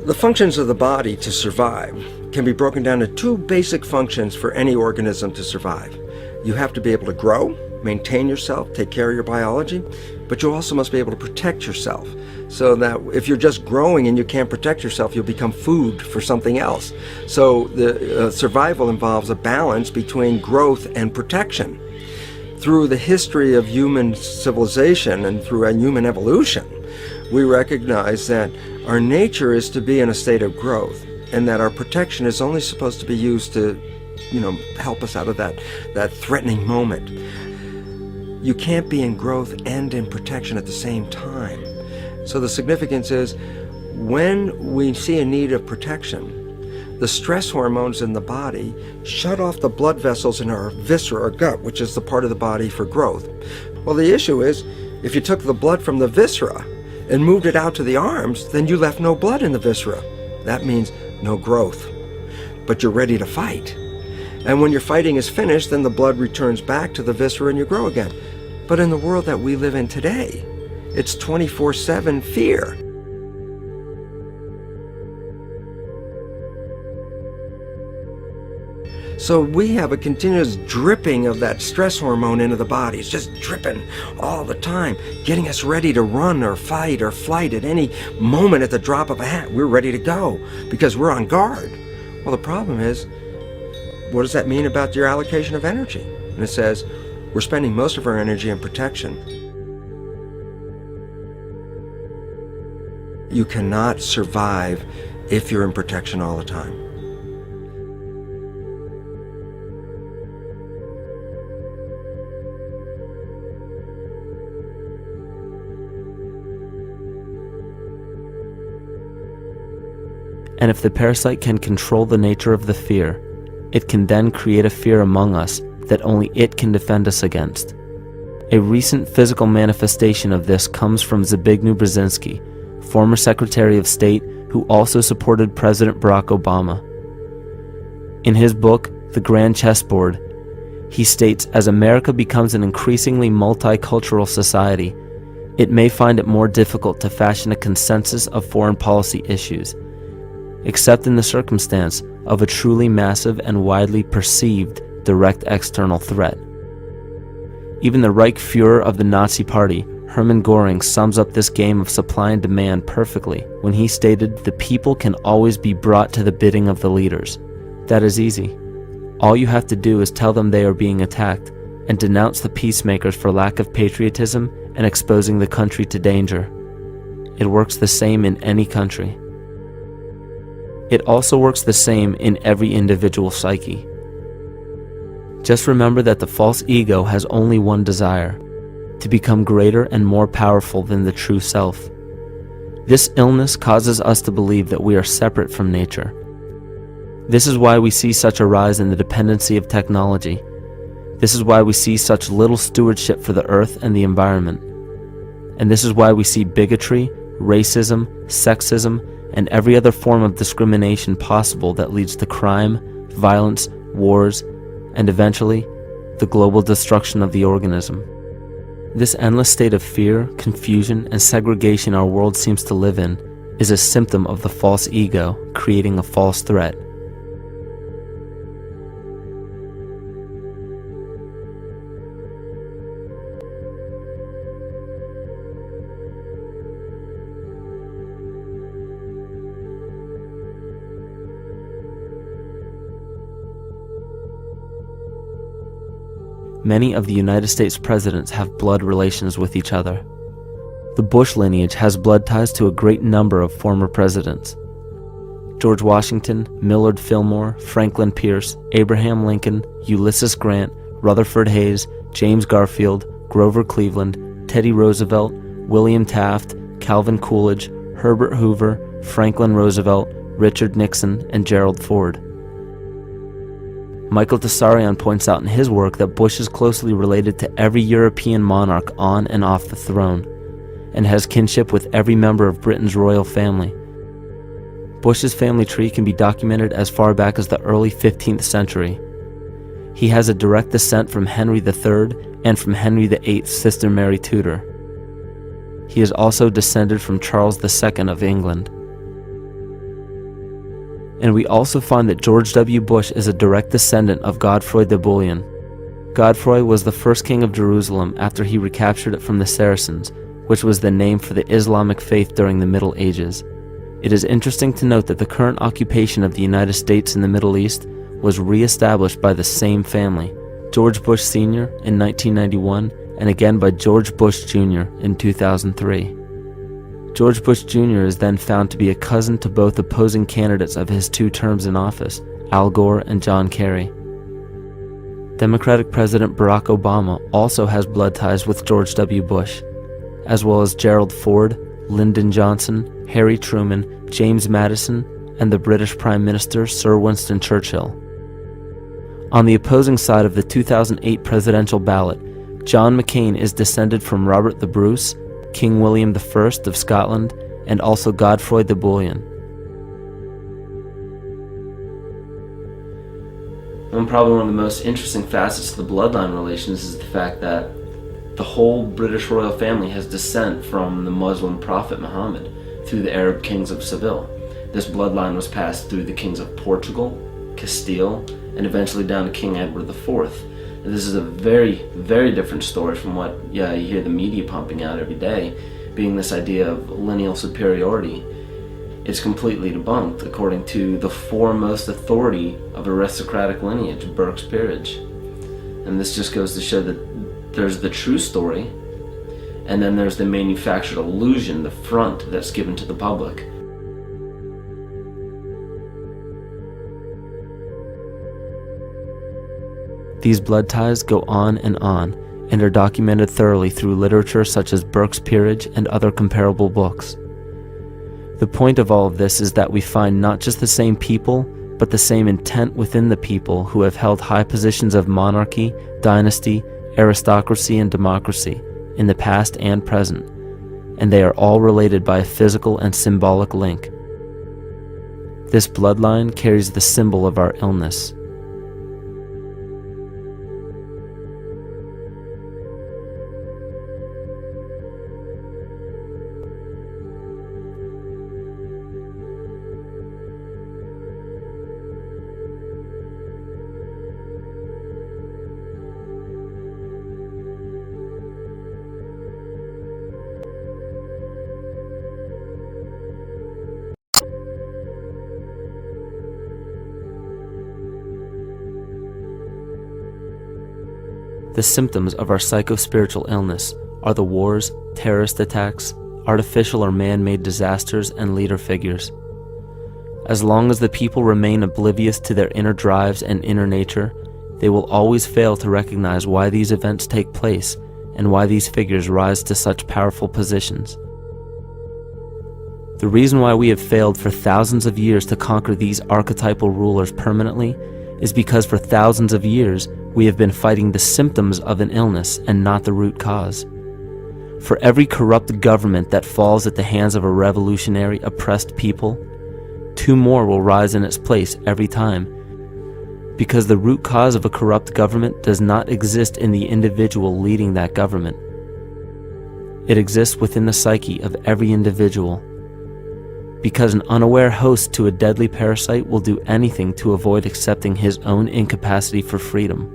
Speaker 4: The functions of the body to survive can be broken down to two basic functions for any organism to survive. You have to be able to grow, maintain yourself, take care of your biology, but you also must be able to protect yourself, so that if you're just growing and you can't protect yourself, you'll become food for something else. So the survival involves a balance between growth and protection. Through the history of human civilization and through human evolution, we recognize that our nature is to be in a state of growth, and that our protection is only supposed to be used to, help us out of that threatening moment. You can't be in growth and in protection at the same time. So the significance is, when we see a need of protection, the stress hormones in the body shut off the blood vessels in our viscera or gut, which is the part of the body for growth. Well, the issue is, if you took the blood from the viscera and moved it out to the arms, then you left no blood in the viscera. That means no growth. But you're ready to fight. And when your fighting is finished, then the blood returns back to the viscera and you grow again. But in the world that we live in today, it's 24/7 fear. So we have a continuous dripping of that stress hormone into the body. It's just dripping all the time, getting us ready to run or fight or flight at any moment. At the drop of a hat, we're ready to go because we're on guard. Well, the problem is, what does that mean about your allocation of energy? And it says, we're spending most of our energy in protection. You cannot survive if you're in protection all the time.
Speaker 2: And if the parasite can control the nature of the fear, it can then create a fear among us that only it can defend us against. A recent physical manifestation of this comes from Zbigniew Brzezinski, former Secretary of State who also supported President Barack Obama. In his book, The Grand Chessboard, he states, as America becomes an increasingly multicultural society, it may find it more difficult to fashion a consensus of foreign policy issues, except in the circumstance of a truly massive and widely perceived direct external threat. Even the Reichsfuhrer of the Nazi Party, Hermann Göring, sums up this game of supply and demand perfectly when he stated, "The people can always be brought to the bidding of the leaders." That is easy. All you have to do is tell them they are being attacked and denounce the peacemakers for lack of patriotism and exposing the country to danger. It works the same in any country. It also works the same in every individual psyche. Just remember that the false ego has only one desire: to become greater and more powerful than the true self. This illness causes us to believe that we are separate from nature. This is why we see such a rise in the dependency of technology. This is why we see such little stewardship for the earth and the environment. And this is why we see bigotry, racism, sexism, and every other form of discrimination possible that leads to crime, violence, wars, and eventually, the global destruction of the organism. This endless state of fear, confusion, and segregation our world seems to live in is a symptom of the false ego creating a false threat. many of the United States presidents have blood relations with each other. The Bush lineage has blood ties to a great number of former presidents. George Washington, Millard Fillmore, Franklin Pierce, Abraham Lincoln, Ulysses Grant, Rutherford Hayes, James Garfield, Grover Cleveland, Teddy Roosevelt, William Taft, Calvin Coolidge, Herbert Hoover, Franklin Roosevelt, Richard Nixon, and Gerald Ford. Michael Tessarion points out in his work that Bush is closely related to every European monarch on and off the throne, and has kinship with every member of Britain's royal family. Bush's family tree can be documented as far back as the early 15th century. He has a direct descent from Henry III and from Henry VIII's sister Mary Tudor. He is also descended from Charles II of England. And we also find that George W. Bush is a direct descendant of Godfrey de Bouillon. Godfrey was the first king of Jerusalem after he recaptured it from the Saracens, which was the name for the Islamic faith during the Middle Ages. It is interesting to note that the current occupation of the United States in the Middle East was re-established by the same family, George Bush Sr. in 1991, and again by George Bush Jr. in 2003. George Bush Jr. is then found to be a cousin to both opposing candidates of his 2 terms in office, Al Gore and John Kerry. Democratic President Barack Obama also has blood ties with George W. Bush, as well as Gerald Ford, Lyndon Johnson, Harry Truman, James Madison, and the British Prime Minister Sir Winston Churchill. On the opposing side of the 2008 presidential ballot, John McCain is descended from Robert the Bruce, King William I of Scotland, and also Godfrey de Bouillon. Probably one of the most interesting facets of the bloodline relations is the fact that the whole British royal family has descent from the Muslim prophet Muhammad through the Arab kings of Seville. This bloodline was passed through the kings of Portugal, Castile, and eventually down to King Edward IV. And this is a very, very different story from what you hear the media pumping out every day, being this idea of lineal superiority. It's completely debunked according to the foremost authority of aristocratic lineage, Burke's Peerage. And this just goes to show that there's the true story, and then there's the manufactured illusion, the front that's given to the public. These blood ties go on and are documented thoroughly through literature such as Burke's Peerage and other comparable books. The point of all of this is that we find not just the same people, but the same intent within the people who have held high positions of monarchy, dynasty, aristocracy, and democracy in the past and present, and they are all related by a physical and symbolic link. This bloodline carries the symbol of our illness. The symptoms of our psychospiritual illness are the wars, terrorist attacks, artificial or man-made disasters, and leader figures. As long as the people remain oblivious to their inner drives and inner nature, they will always fail to recognize why these events take place and why these figures rise to such powerful positions. The reason why we have failed for thousands of years to conquer these archetypal rulers permanently is because for thousands of years we have been fighting the symptoms of an illness and not the root cause. For every corrupt government that falls at the hands of a revolutionary, oppressed people, 2 more will rise in its place every time, because the root cause of a corrupt government does not exist in the individual leading that government. It exists within the psyche of every individual, because an unaware host to a deadly parasite will do anything to avoid accepting his own incapacity for freedom.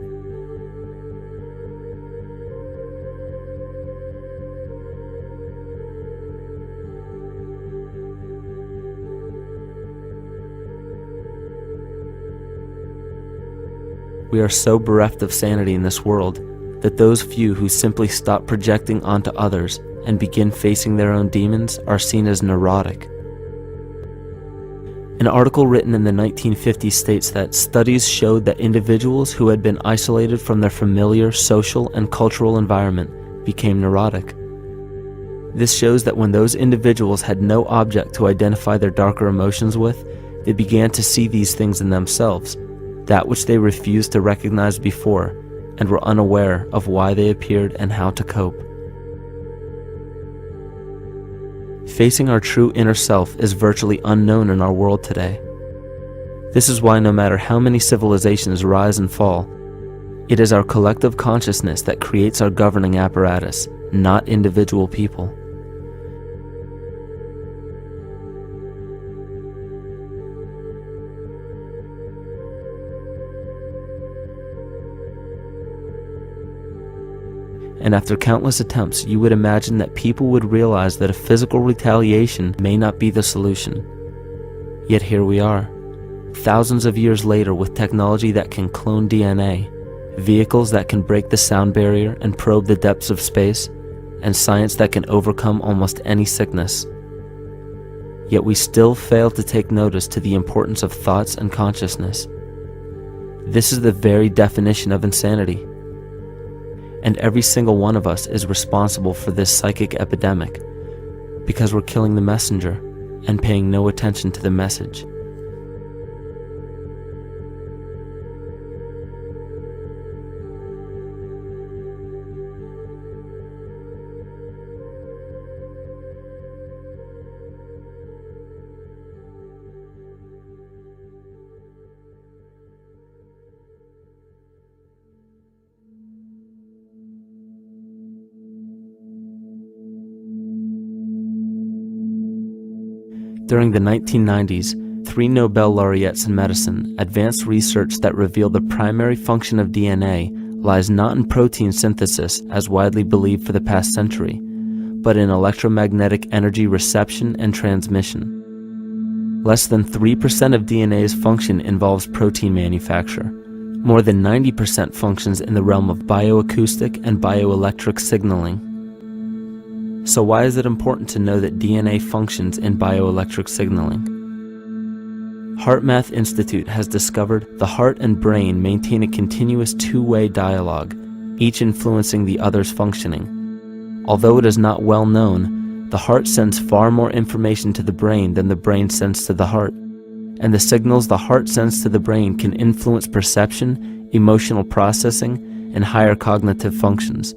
Speaker 2: We are so bereft of sanity in this world that those few who simply stop projecting onto others and begin facing their own demons are seen as neurotic. An article written in the 1950s states that studies showed that individuals who had been isolated from their familiar social and cultural environment became neurotic. This shows that when those individuals had no object to identify their darker emotions with, they began to see these things in themselves, that which they refused to recognize before, and were unaware of why they appeared and how to cope. Facing our true inner self is virtually unknown in our world today. This is why no matter how many civilizations rise and fall, it is our collective consciousness that creates our governing apparatus, not individual people. And after countless attempts, you would imagine that people would realize that a physical retaliation may not be the solution. Yet here we are, thousands of years later, with technology that can clone DNA, vehicles that can break the sound barrier and probe the depths of space, and science that can overcome almost any sickness. Yet we still fail to take notice to the importance of thoughts and consciousness. This is the very definition of insanity. And every single one of us is responsible for this psychic epidemic, because we're killing the messenger and paying no attention to the message. During the 1990s, 3 Nobel laureates in medicine advanced research that revealed the primary function of DNA lies not in protein synthesis as widely believed for the past century, but in electromagnetic energy reception and transmission. Less than 3% of DNA's function involves protein manufacture. More than 90% functions in the realm of bioacoustic and bioelectric signaling. So why is it important to know that DNA functions in bioelectric signaling? HeartMath Institute has discovered the heart and brain maintain a continuous two-way dialogue, each influencing the other's functioning. Although it is not well known, the heart sends far more information to the brain than the brain sends to the heart, and the signals the heart sends to the brain can influence perception, emotional processing, and higher cognitive functions.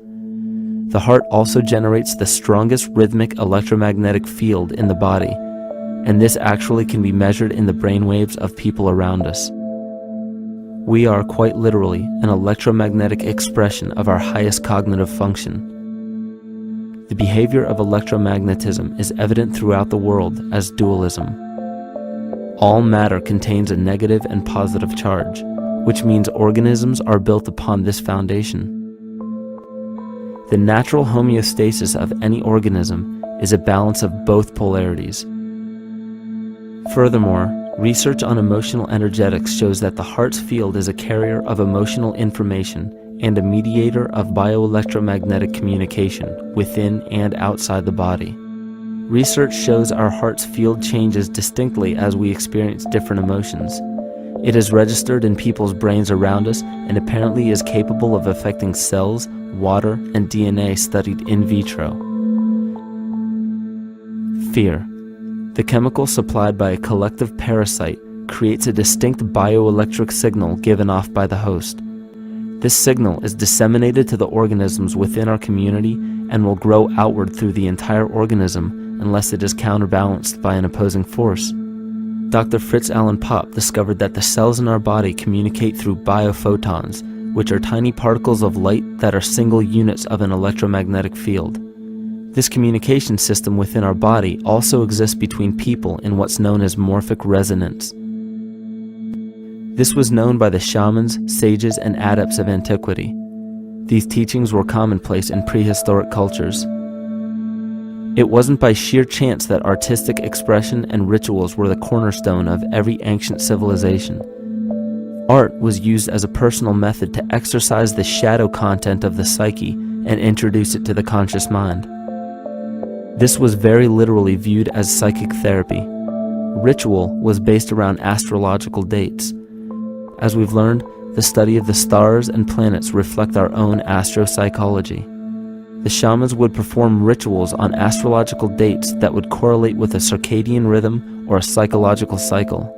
Speaker 2: The heart also generates the strongest rhythmic electromagnetic field in the body, and this actually can be measured in the brainwaves of people around us. We are quite literally an electromagnetic expression of our highest cognitive function. The behavior of electromagnetism is evident throughout the world as dualism. All matter contains a negative and positive charge, which means organisms are built upon this foundation. The natural homeostasis of any organism is a balance of both polarities. Furthermore, research on emotional energetics shows that the heart's field is a carrier of emotional information and a mediator of bioelectromagnetic communication within and outside the body. Research shows our heart's field changes distinctly as we experience different emotions. It is registered in people's brains around us and apparently is capable of affecting cells, water, and DNA studied in vitro. Fear. The chemical supplied by a collective parasite creates a distinct bioelectric signal given off by the host. This signal is disseminated to the organisms within our community and will grow outward through the entire organism unless it is counterbalanced by an opposing force. Dr. Fritz Alan Popp discovered that the cells in our body communicate through biophotons, which are tiny particles of light that are single units of an electromagnetic field. This communication system within our body also exists between people in what's known as morphic resonance. This was known by the shamans, sages, and adepts of antiquity. These teachings were commonplace in prehistoric cultures. It wasn't by sheer chance that artistic expression and rituals were the cornerstone of every ancient civilization. Art was used as a personal method to exercise the shadow content of the psyche and introduce it to the conscious mind. This was very literally viewed as psychic therapy. Ritual was based around astrological dates. As we've learned, the study of the stars and planets reflect our own astropsychology. The shamans would perform rituals on astrological dates that would correlate with a circadian rhythm or a psychological cycle.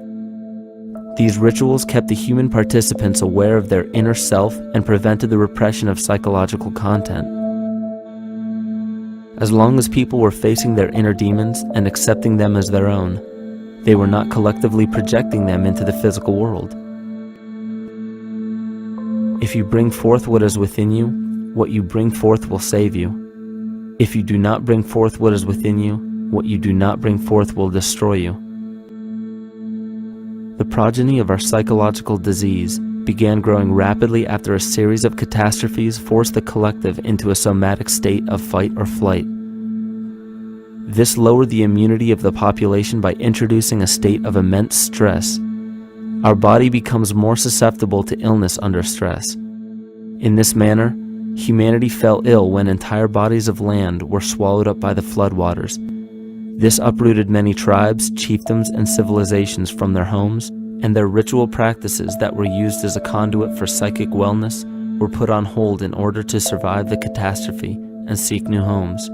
Speaker 2: These rituals kept the human participants aware of their inner self and prevented the repression of psychological content. As long as people were facing their inner demons and accepting them as their own, they were not collectively projecting them into the physical world. If you bring forth what is within you, what you bring forth will save you. If you do not bring forth what is within you, what you do not bring forth will destroy you. The progeny of our psychological disease began growing rapidly after a series of catastrophes forced the collective into a somatic state of fight or flight. This lowered the immunity of the population by introducing a state of immense stress. Our body becomes more susceptible to illness under stress. In this manner, humanity fell ill when entire bodies of land were swallowed up by the floodwaters. This uprooted many tribes, chiefdoms, and civilizations from their homes, and their ritual practices that were used as a conduit for psychic wellness were put on hold in order to survive the catastrophe and seek new homes.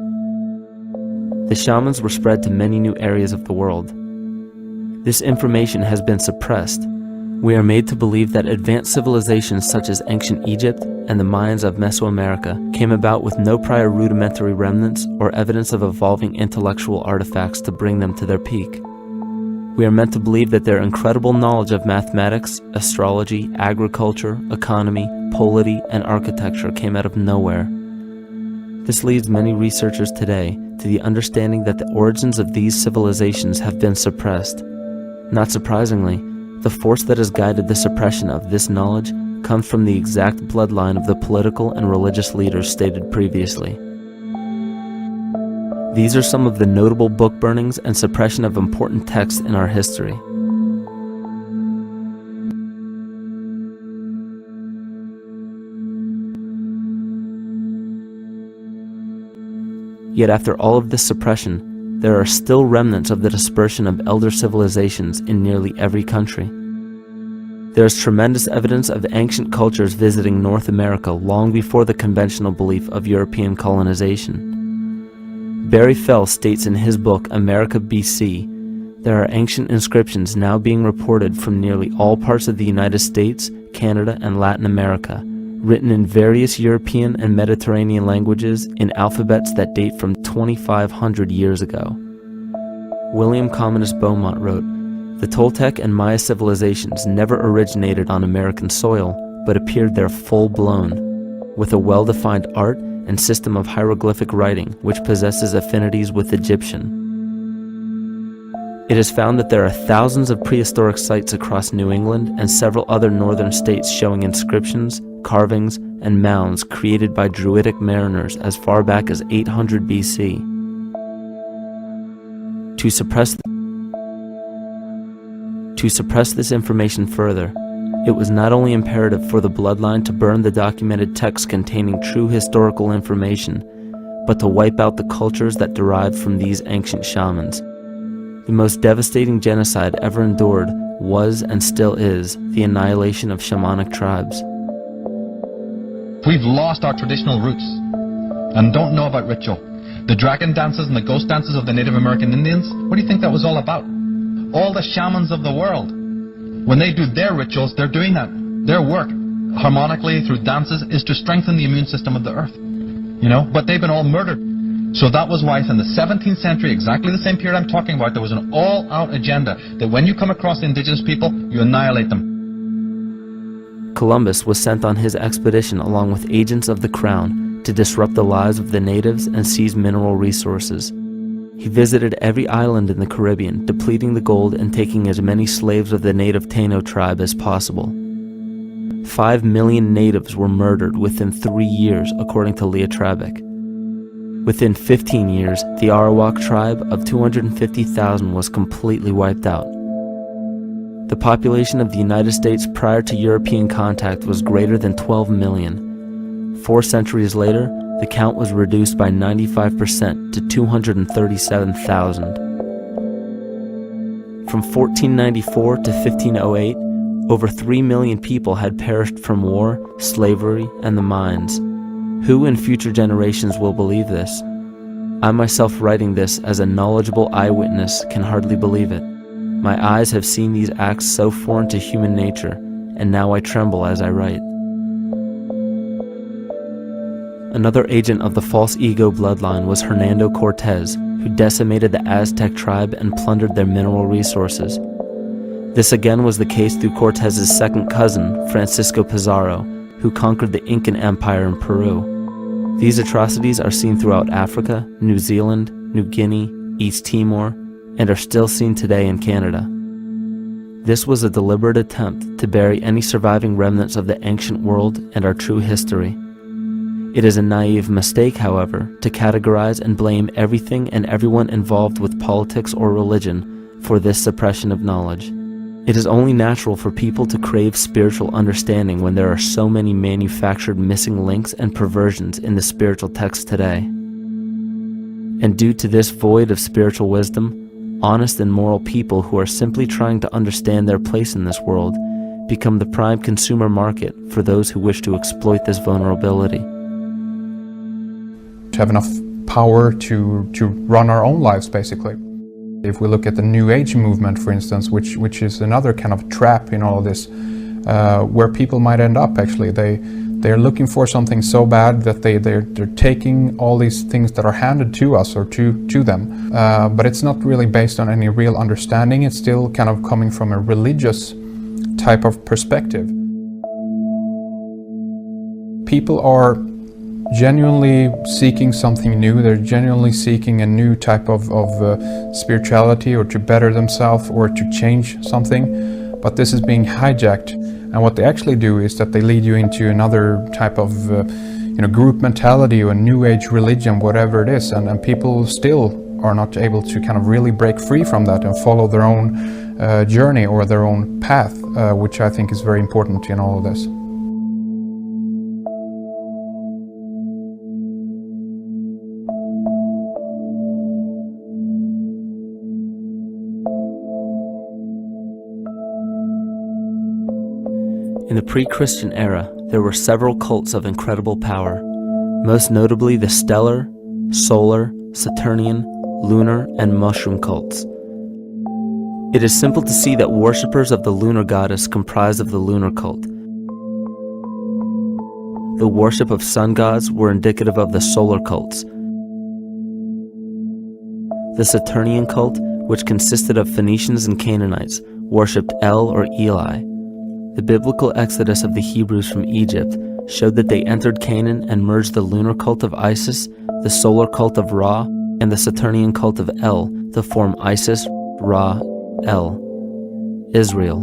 Speaker 2: The shamans were spread to many new areas of the world. This information has been suppressed. We are made to believe that advanced civilizations such as ancient Egypt and the Mayans of Mesoamerica came about with no prior rudimentary remnants or evidence of evolving intellectual artifacts to bring them to their peak. We are meant to believe that their incredible knowledge of mathematics, astrology, agriculture, economy, polity, and architecture came out of nowhere. This leads many researchers today to the understanding that the origins of these civilizations have been suppressed. Not surprisingly, the force that has guided the suppression of this knowledge comes from the exact bloodline of the political and religious leaders stated previously. These are some of the notable book burnings and suppression of important texts in our history. Yet after all of this suppression, there are still remnants of the dispersion of elder civilizations in nearly every country. There is tremendous evidence of ancient cultures visiting North America long before the conventional belief of European colonization. Barry Fell states in his book America BC, there are ancient inscriptions now being reported from nearly all parts of the United States, Canada, and Latin America, written in various European and Mediterranean languages in alphabets that date from 2,500 years ago. William Commonus Beaumont wrote, "The Toltec and Maya civilizations never originated on American soil, but appeared there full-blown, with a well-defined art and system of hieroglyphic writing which possesses affinities with Egyptian. It is found that there are thousands of prehistoric sites across New England and several other northern states showing inscriptions, carvings, and mounds created by Druidic mariners as far back as 800 BC. To suppress this information further, it was not only imperative for the bloodline to burn the documented texts containing true historical information, but to wipe out the cultures that derived from these ancient shamans. The most devastating genocide ever endured was and still is the annihilation of shamanic tribes.
Speaker 5: We've lost our traditional roots and don't know about ritual. The dragon dances and the ghost dances of the Native American Indians, what do you think that was all about? All the shamans of the world, when they do their rituals, they're doing that. Their work, harmonically through dances, is to strengthen the immune system of the earth. But they've been all murdered. So that was why in the 17th century, exactly the same period I'm talking about, there was an all-out agenda that when you come across indigenous people, you annihilate them.
Speaker 2: Columbus was sent on his expedition along with agents of the crown to disrupt the lives of the natives and seize mineral resources. He visited every island in the Caribbean, depleting the gold and taking as many slaves of the native Taino tribe as possible. 5 million natives were murdered within 3 years, according to Leah Trabic. Within 15 years, the Arawak tribe of 250,000 was completely wiped out. The population of the United States prior to European contact was greater than 12 million. 4 centuries later, the count was reduced by 95% to 237,000. From 1494 to 1508, over 3 million people had perished from war, slavery, and the mines. Who in future generations will believe this? I myself, writing this as a knowledgeable eyewitness, can hardly believe it. My eyes have seen these acts so foreign to human nature, and now I tremble as I write. Another agent of the false ego bloodline was Hernando Cortés, who decimated the Aztec tribe and plundered their mineral resources. This again was the case through Cortés's second cousin, Francisco Pizarro, who conquered the Incan Empire in Peru. These atrocities are seen throughout Africa, New Zealand, New Guinea, East Timor, and are still seen today in Canada. This was a deliberate attempt to bury any surviving remnants of the ancient world and our true history. It is a naive mistake, however, to categorize and blame everything and everyone involved with politics or religion for this suppression of knowledge. It is only natural for people to crave spiritual understanding when there are so many manufactured missing links and perversions in the spiritual text today. And due to this void of spiritual wisdom, honest and moral people who are simply trying to understand their place in this world become the prime consumer market for those who wish to exploit this vulnerability.
Speaker 6: To have enough power to run our own lives, basically. If we look at the New Age movement, for instance, which is another kind of trap in all of this, where people might end up actually. They're looking for something so bad that they're taking all these things that are handed to us or to them, but it's not really based on any real understanding. It's still kind of coming from a religious type of perspective. People are genuinely seeking something new. They're genuinely seeking a new type of spirituality, or to better themselves, or to change something, but this is being hijacked. And what they actually do is that they lead you into another type of group mentality or new age religion, whatever it is, and people still are not able to kind of really break free from that and follow their own journey or their own path, which I think is very important in all of this.
Speaker 2: In the pre-Christian era, there were several cults of incredible power, most notably the stellar, solar, Saturnian, lunar, and mushroom cults. It is simple to see that worshippers of the lunar goddess comprised of the lunar cult. The worship of sun gods were indicative of the solar cults. The Saturnian cult, which consisted of Phoenicians and Canaanites, worshipped El or Eli. The biblical exodus of the Hebrews from Egypt showed that they entered Canaan and merged the lunar cult of Isis, the solar cult of Ra, and the Saturnian cult of El to form Isis, Ra, El, Israel.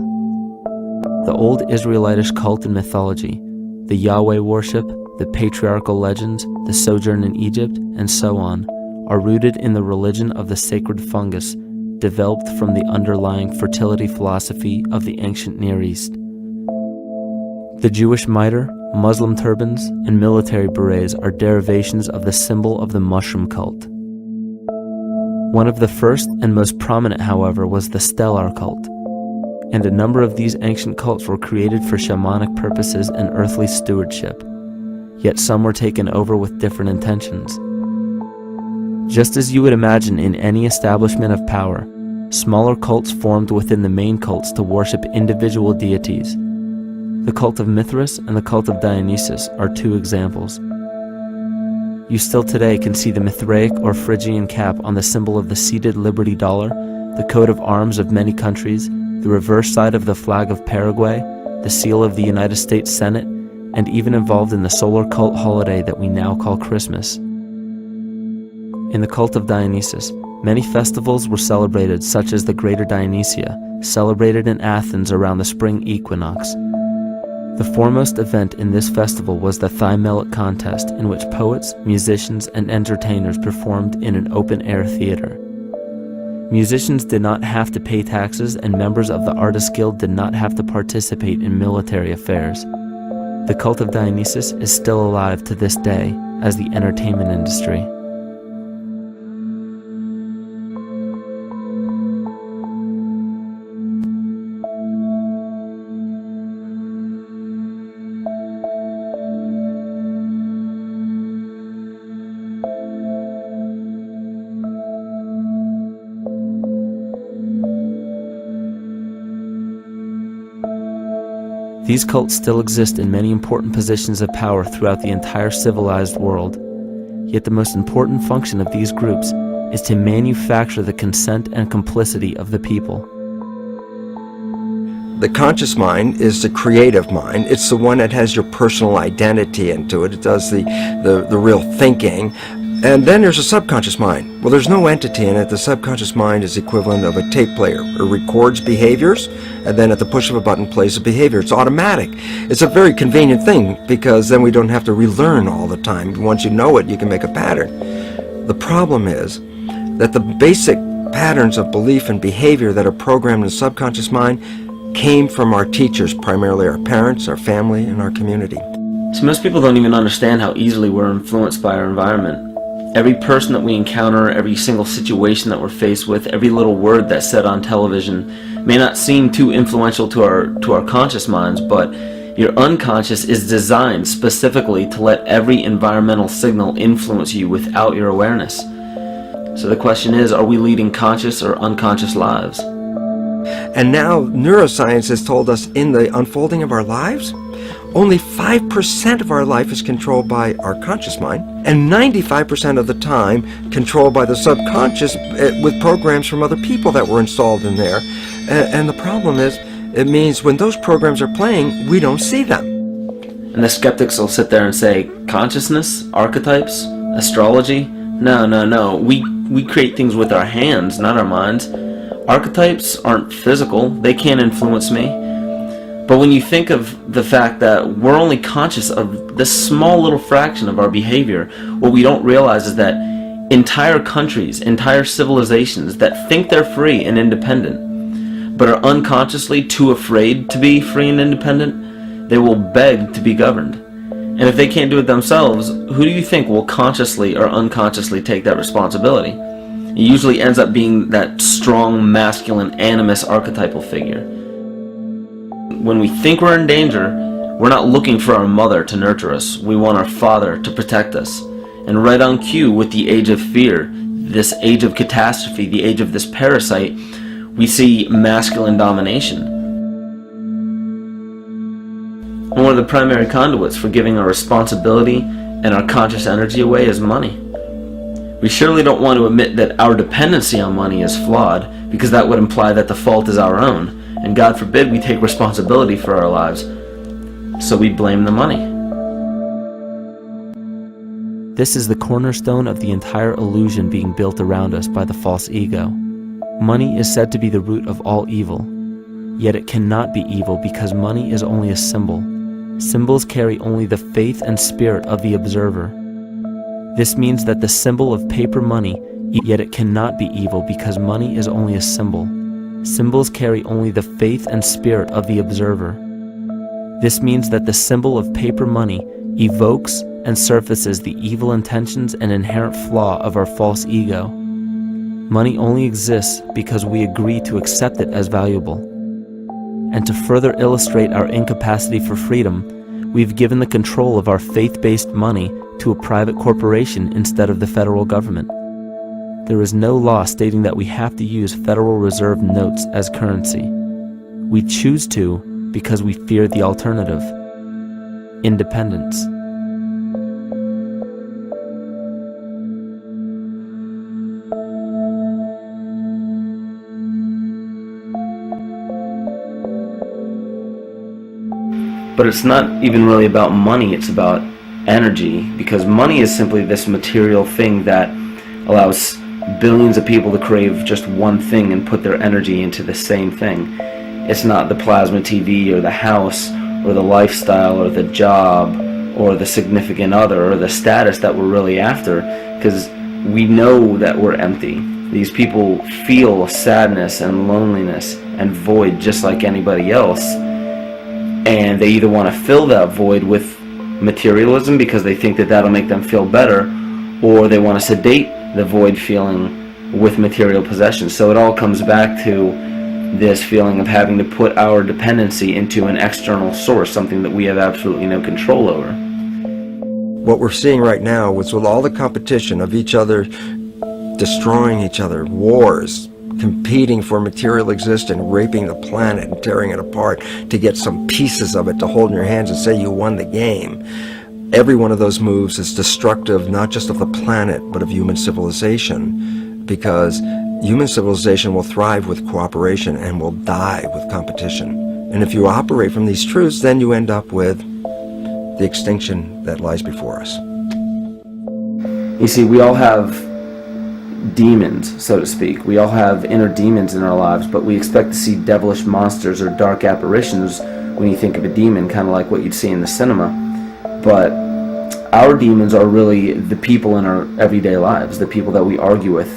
Speaker 2: The old Israelitish cult and mythology, the Yahweh worship, the patriarchal legends, the sojourn in Egypt, and so on, are rooted in the religion of the sacred fungus, developed from the underlying fertility philosophy of the ancient Near East. The Jewish mitre, Muslim turbans, and military berets are derivations of the symbol of the mushroom cult. One of the first and most prominent, however, was the stellar cult, and a number of these ancient cults were created for shamanic purposes and earthly stewardship, yet some were taken over with different intentions. Just as you would imagine in any establishment of power, smaller cults formed within the main cults to worship individual deities. The cult of Mithras and the cult of Dionysus are 2 examples. You still today can see the Mithraic or Phrygian cap on the symbol of the seated Liberty dollar, the coat of arms of many countries, the reverse side of the flag of Paraguay, the seal of the United States Senate, and even involved in the solar cult holiday that we now call Christmas. In the cult of Dionysus, many festivals were celebrated, such as the Greater Dionysia, celebrated in Athens around the spring equinox. The foremost event in this festival was the Thymelic contest, in which poets, musicians, and entertainers performed in an open-air theater. Musicians did not have to pay taxes, and members of the Artists Guild did not have to participate in military affairs. The cult of Dionysus is still alive to this day as the entertainment industry. These cults still exist in many important positions of power throughout the entire civilized world. Yet the most important function of these groups is to manufacture the consent and complicity of the people.
Speaker 4: The conscious mind is the creative mind. It's the one that has your personal identity into it. It does the real thinking. And then there's a subconscious mind. Well, there's no entity in it. The subconscious mind is the equivalent of a tape player. It records behaviors, and then at the push of a button plays a behavior. It's automatic. It's a very convenient thing because then we don't have to relearn all the time. Once you know it, you can make a pattern. The problem is that the basic patterns of belief and behavior that are programmed in the subconscious mind came from our teachers, primarily our parents, our family, and our community.
Speaker 2: So most people don't even understand how easily we're influenced by our environment. Every person that we encounter, every single situation that we're faced with, every little word that's said on television may not seem too influential to our conscious minds, but your unconscious is designed specifically to let every environmental signal influence you without your awareness. So the question is, are we leading conscious or unconscious lives?
Speaker 4: And now neuroscience has told us in the unfolding of our lives, only 5% of our life is controlled by our conscious mind, and 95% of the time controlled by the subconscious with programs from other people that were installed in there. And the problem is, it means when those programs are playing, we don't see them.
Speaker 2: And the skeptics will sit there and say, consciousness, archetypes, astrology? No. We create things with our hands, not our minds. Archetypes aren't physical. They can't influence me. But when you think of the fact that we're only conscious of this small little fraction of our behavior, what we don't realize is that entire countries, entire civilizations that think they're free and independent, but are unconsciously too afraid to be free and independent, they will beg to be governed. And if they can't do it themselves, who do you think will consciously or unconsciously take that responsibility? It usually ends up being that strong, masculine, animus archetypal figure. When we think we're in danger, we're not looking for our mother to nurture us. We want our father to protect us. And right on cue with the age of fear, this age of catastrophe, the age of this parasite, we see masculine domination. And one of the primary conduits for giving our responsibility and our conscious energy away is money. We surely don't want to admit that our dependency on money is flawed, because that would imply that the fault is our own. And God forbid we take responsibility for our lives, so we blame the money. This is the cornerstone of the entire illusion being built around us by the false ego. Money is said to be the root of all evil, yet it cannot be evil because money is only a symbol. Symbols carry only the faith and spirit of the observer. This means that the symbol of paper money, yet it cannot be evil because money is only a symbol. Symbols carry only the faith and spirit of the observer. This means that the symbol of paper money evokes and surfaces the evil intentions and inherent flaw of our false ego. Money only exists because we agree to accept it as valuable. And to further illustrate our incapacity for freedom, we've given the control of our faith-based money to a private corporation instead of the federal government. There is no law stating that we have to use Federal Reserve notes as currency. We choose to because we fear the alternative: independence. But it's not even really about money, it's about energy, because money is simply this material thing that allows billions of people to crave just one thing and put their energy into the same thing. It's not the plasma TV or the house or the lifestyle or the job or the significant other or the status that we're really after, because we know that we're empty. These people feel sadness and loneliness and void just like anybody else, and they either want to fill that void with materialism because they think that that'll make them feel better, or they want to sedate the void feeling with material possessions. So it all comes back to this feeling of having to put our dependency into an external source, something that we have absolutely no control over.
Speaker 4: What we're seeing right now is with all the competition of each other destroying each other, wars, competing for material existence, raping the planet and tearing it apart to get some pieces of it to hold in your hands and say you won the game. Every one of those moves is destructive not just of the planet but of human civilization, because human civilization will thrive with cooperation and will die with competition. And if you operate from these truths, then you end up with the extinction that lies before us.
Speaker 2: You see, we all have demons, so to speak. We all have inner demons in our lives, but we expect to see devilish monsters or dark apparitions when you think of a demon, kind of like what you'd see in the cinema. But our demons are really the people in our everyday lives, the people that we argue with,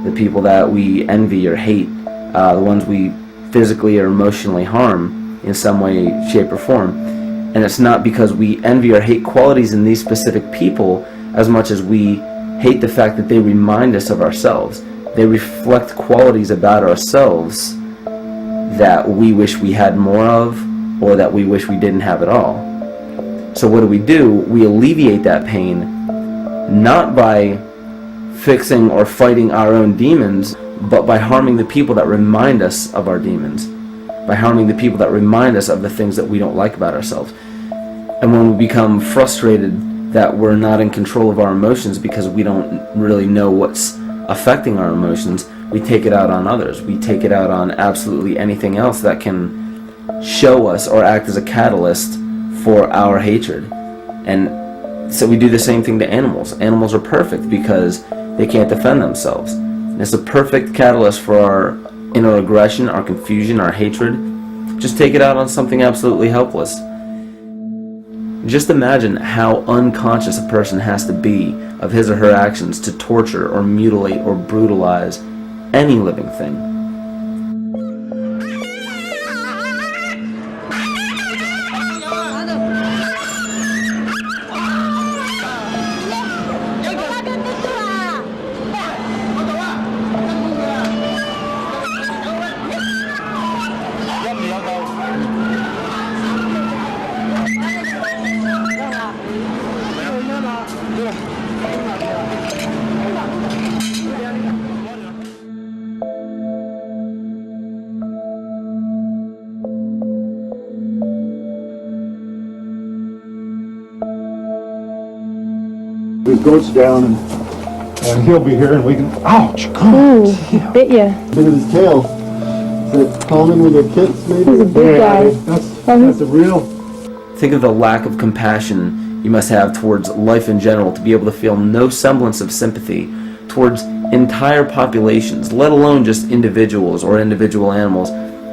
Speaker 2: the people that we envy or hate, the ones we physically or emotionally harm in some way, shape, or form. And it's not because we envy or hate qualities in these specific people as much as we hate the fact that they remind us of ourselves. They reflect qualities about ourselves that we wish we had more of, or that we wish we didn't have at all. So what do? We alleviate that pain not by fixing or fighting our own demons, but by harming the people that remind us of our demons, by harming the people that remind us of the things that we don't like about ourselves. And when we become frustrated that we're not in control of our emotions because we don't really know what's affecting our emotions, we take it out on others. We take it out on absolutely anything else that can show us or act as a catalyst for our hatred. And so we do the same thing to animals. Animals are perfect because they can't defend themselves. And it's a perfect catalyst for our inner aggression, our confusion, our hatred. Just take it out on something absolutely helpless. Just imagine how unconscious a person has to be of his or her actions to torture or mutilate or brutalize any living thing.
Speaker 7: It goes down and he'll be here and we can, ouch, come on.
Speaker 8: Ooh, bit ya.
Speaker 7: Look at his tail. Is that common with the kids maybe?
Speaker 8: He's a big guy.
Speaker 7: That's a real.
Speaker 2: Think of the lack of compassion you must have towards life in general to be able to feel no semblance of sympathy towards entire populations, let alone just individuals or individual animals,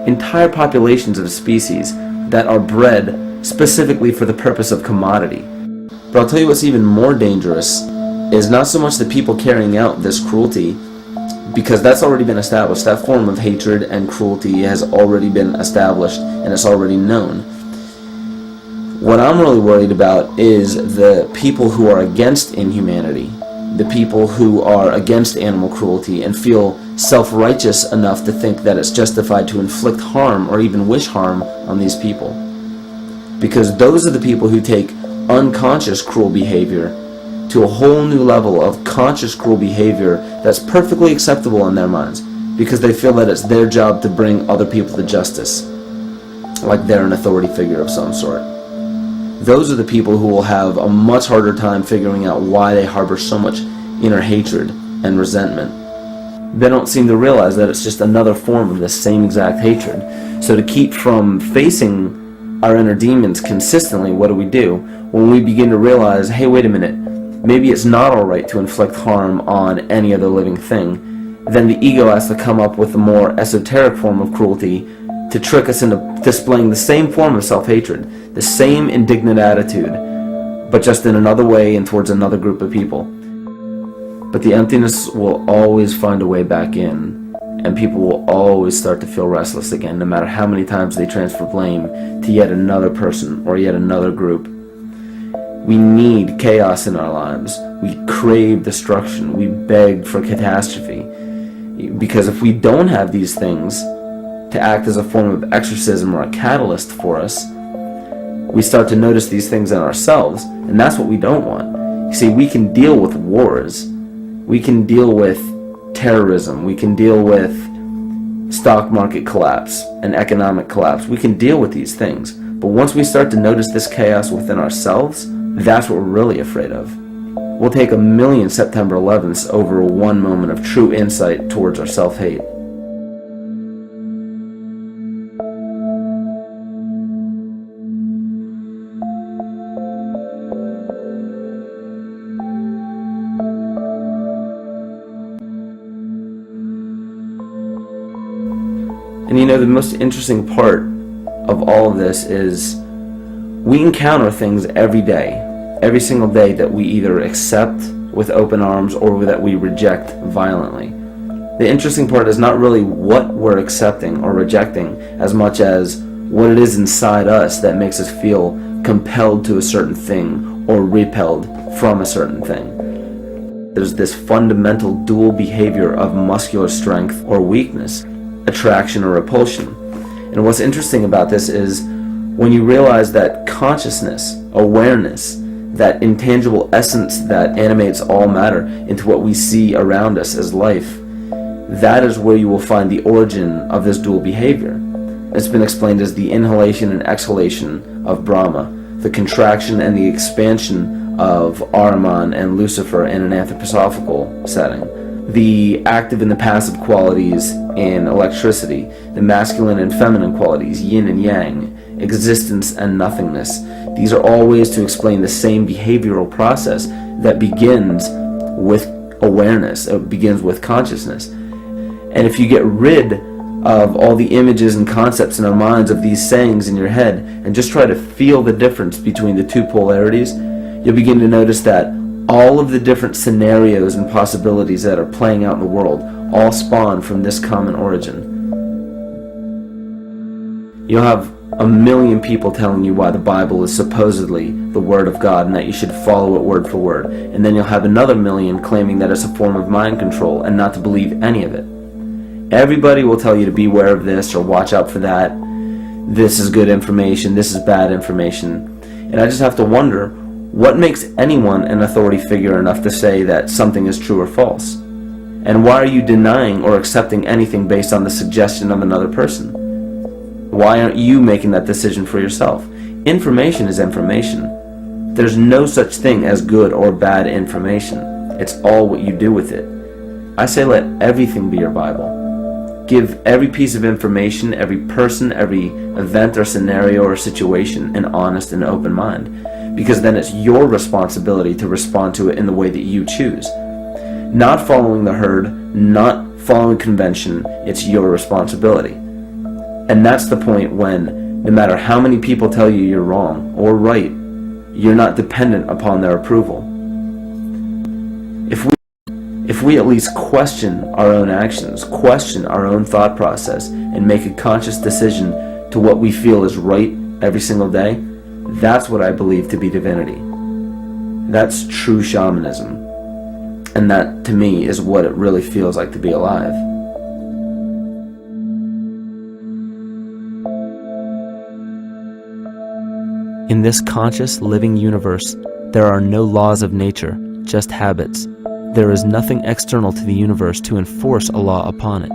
Speaker 2: entire populations of species that are bred specifically for the purpose of commodity. But I'll tell you what's even more dangerous is not so much the people carrying out this cruelty, because that's already been established. That form of hatred and cruelty has already been established and it's already known. What I'm really worried about is the people who are against inhumanity, the people who are against animal cruelty and feel self-righteous enough to think that it's justified to inflict harm or even wish harm on these people. Because those are the people who take unconscious cruel behavior to a whole new level of conscious cruel behavior that's perfectly acceptable in their minds, because they feel that it's their job to bring other people to justice, like they're an authority figure of some sort. Those are the people who will have a much harder time figuring out why they harbor so much inner hatred and resentment. They don't seem to realize that it's just another form of the same exact hatred. So to keep from facing our inner demons consistently, what do? When we begin to realize, hey, wait a minute, maybe it's not alright to inflict harm on any other living thing, then the ego has to come up with a more esoteric form of cruelty to trick us into displaying the same form of self-hatred, the same indignant attitude, but just in another way and towards another group of people. But the emptiness will always find a way back in, and people will always start to feel restless again, no matter how many times they transfer blame to yet another person or yet another group. We need chaos in our lives. We crave destruction. We beg for catastrophe. Because if we don't have these things to act as a form of exorcism or a catalyst for us, we start to notice these things in ourselves, and that's what we don't want. You see, we can deal with wars. We can deal with terrorism. We can deal with stock market collapse and economic collapse. We can deal with these things. But once we start to notice this chaos within ourselves, that's what we're really afraid of. We'll take 1,000,000 September 11ths over one moment of true insight towards our self-hate. And you know, the most interesting part of all of this is we encounter things every day, every single day, that we either accept with open arms or that we reject violently. The interesting part is not really what we're accepting or rejecting as much as what it is inside us that makes us feel compelled to a certain thing or repelled from a certain thing. There's this fundamental dual behavior of muscular strength or weakness, attraction or repulsion. And what's interesting about this is when you realize that consciousness, awareness, that intangible essence that animates all matter into what we see around us as life, that is where you will find the origin of this dual behavior. It's been explained as the inhalation and exhalation of Brahma, the contraction and the expansion of Ahriman and Lucifer in an anthroposophical setting, the active and the passive qualities in electricity, the masculine and feminine qualities, yin and yang, existence and nothingness. These are all ways to explain the same behavioral process that begins with awareness, it begins with consciousness. And if you get rid of all the images and concepts in our minds of these sayings in your head and just try to feel the difference between the two polarities, you'll begin to notice that all of the different scenarios and possibilities that are playing out in the world all spawn from this common origin. You'll have 1,000,000 people telling you why the Bible is supposedly the Word of God and that you should follow it word for word. And then you'll have another 1,000,000 claiming that it's a form of mind control and not to believe any of it. Everybody will tell you to beware of this or watch out for that. This is good information, this is bad information. And I just have to wonder, what makes anyone an authority figure enough to say that something is true or false? And why are you denying or accepting anything based on the suggestion of another person? Why aren't you making that decision for yourself? Information is information. There's no such thing as good or bad information. It's all what you do with it. I say let everything be your Bible. Give every piece of information, every person, every event or scenario or situation an honest and open mind. Because then it's your responsibility to respond to it in the way that you choose. Not following the herd, not following convention, it's your responsibility. And that's the point when, no matter how many people tell you you're wrong or right, you're not dependent upon their approval. If we at least question our own actions, question our own thought process, and make a conscious decision to what we feel is right every single day, that's what I believe to be divinity. That's true shamanism. And that, to me, is what it really feels like to be alive. In this conscious, living universe, there are no laws of nature, just habits. There is nothing external to the universe to enforce a law upon it.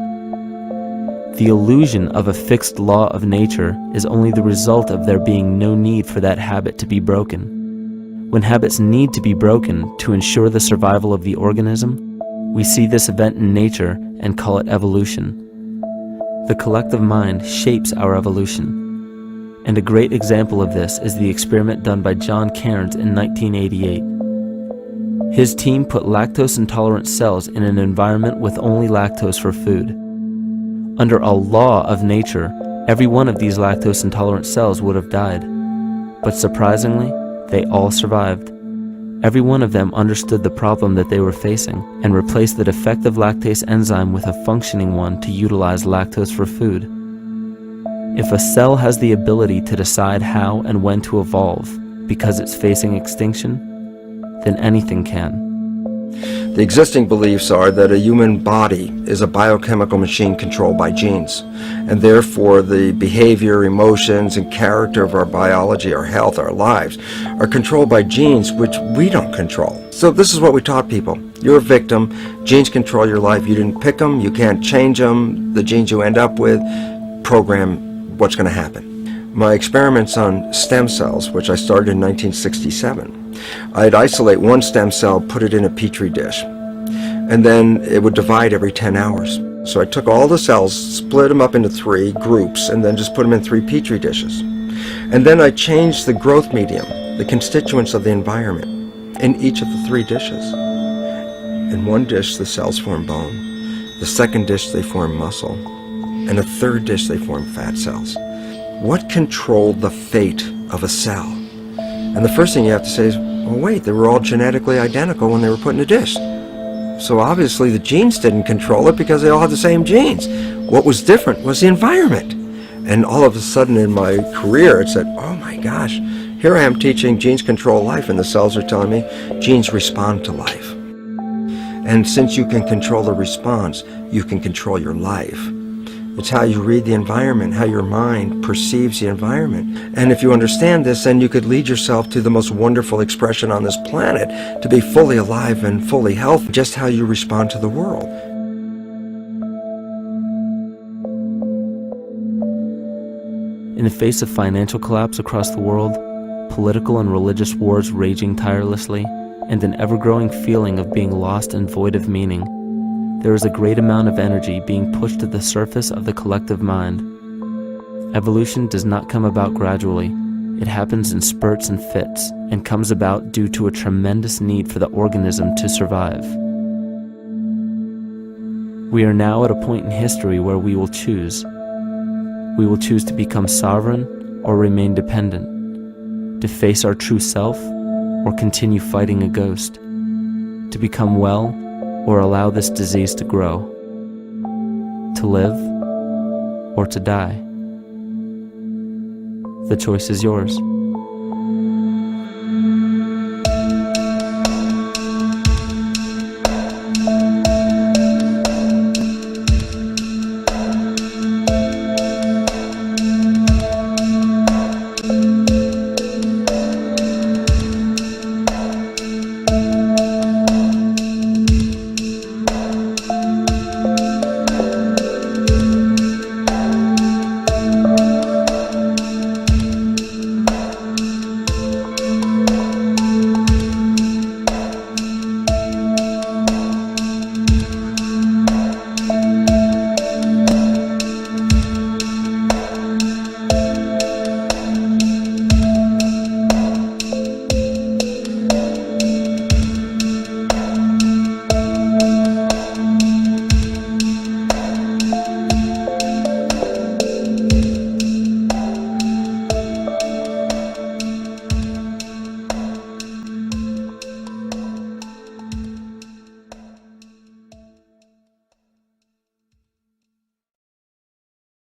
Speaker 2: The illusion of a fixed law of nature is only the result of there being no need for that habit to be broken. When habits need to be broken to ensure the survival of the organism, we see this event in nature and call it evolution. The collective mind shapes our evolution. And a great example of this is the experiment done by John Cairns in 1988. His team put lactose-intolerant cells in an environment with only lactose for food. Under a law of nature, every one of these lactose-intolerant cells would have died. But surprisingly, they all survived. Every one of them understood the problem that they were facing and replaced the defective lactase enzyme with a functioning one to utilize lactose for food. If a cell has the ability to decide how and when to evolve because it's facing extinction, then anything can.
Speaker 4: The existing beliefs are that a human body is a biochemical machine controlled by genes, and therefore the behavior, emotions, and character of our biology, our health, our lives are controlled by genes which we don't control. So this is what we taught people. You're a victim. Genes control your life. You didn't pick them. You can't change them. The genes you end up with program what's going to happen. My experiments on stem cells, which I started in 1967, I'd isolate one stem cell, put it in a petri dish, and then it would divide every 10 hours. So I took all the cells, split them up into 3 groups, and then just put them in 3 petri dishes. And then I changed the growth medium, the constituents of the environment, in each of the 3 dishes. In one dish, the cells form bone. The second dish, they form muscle. And a third dish, they form fat cells. What controlled the fate of a cell? And the first thing you have to say is, well, wait, they were all genetically identical when they were put in a dish. So obviously the genes didn't control it because they all had the same genes. What was different was the environment. And all of a sudden in my career, it said, oh my gosh, here I am teaching genes control life, and the cells are telling me genes respond to life. And since you can control the response, you can control your life. It's how you read the environment, how your mind perceives the environment. And if you understand this, then you could lead yourself to the most wonderful expression on this planet, to be fully alive and fully healthy, just how you respond to the world.
Speaker 2: In the face of financial collapse across the world, political and religious wars raging tirelessly, and an ever-growing feeling of being lost and void of meaning, there is a great amount of energy being pushed to the surface of the collective mind. Evolution does not come about gradually. It happens in spurts and fits, and comes about due to a tremendous need for the organism to survive. We are now at a point in history where we will choose. We will choose to become sovereign or remain dependent, to face our true self or continue fighting a ghost, to become well or allow this disease to grow, to live or to die. The choice is yours.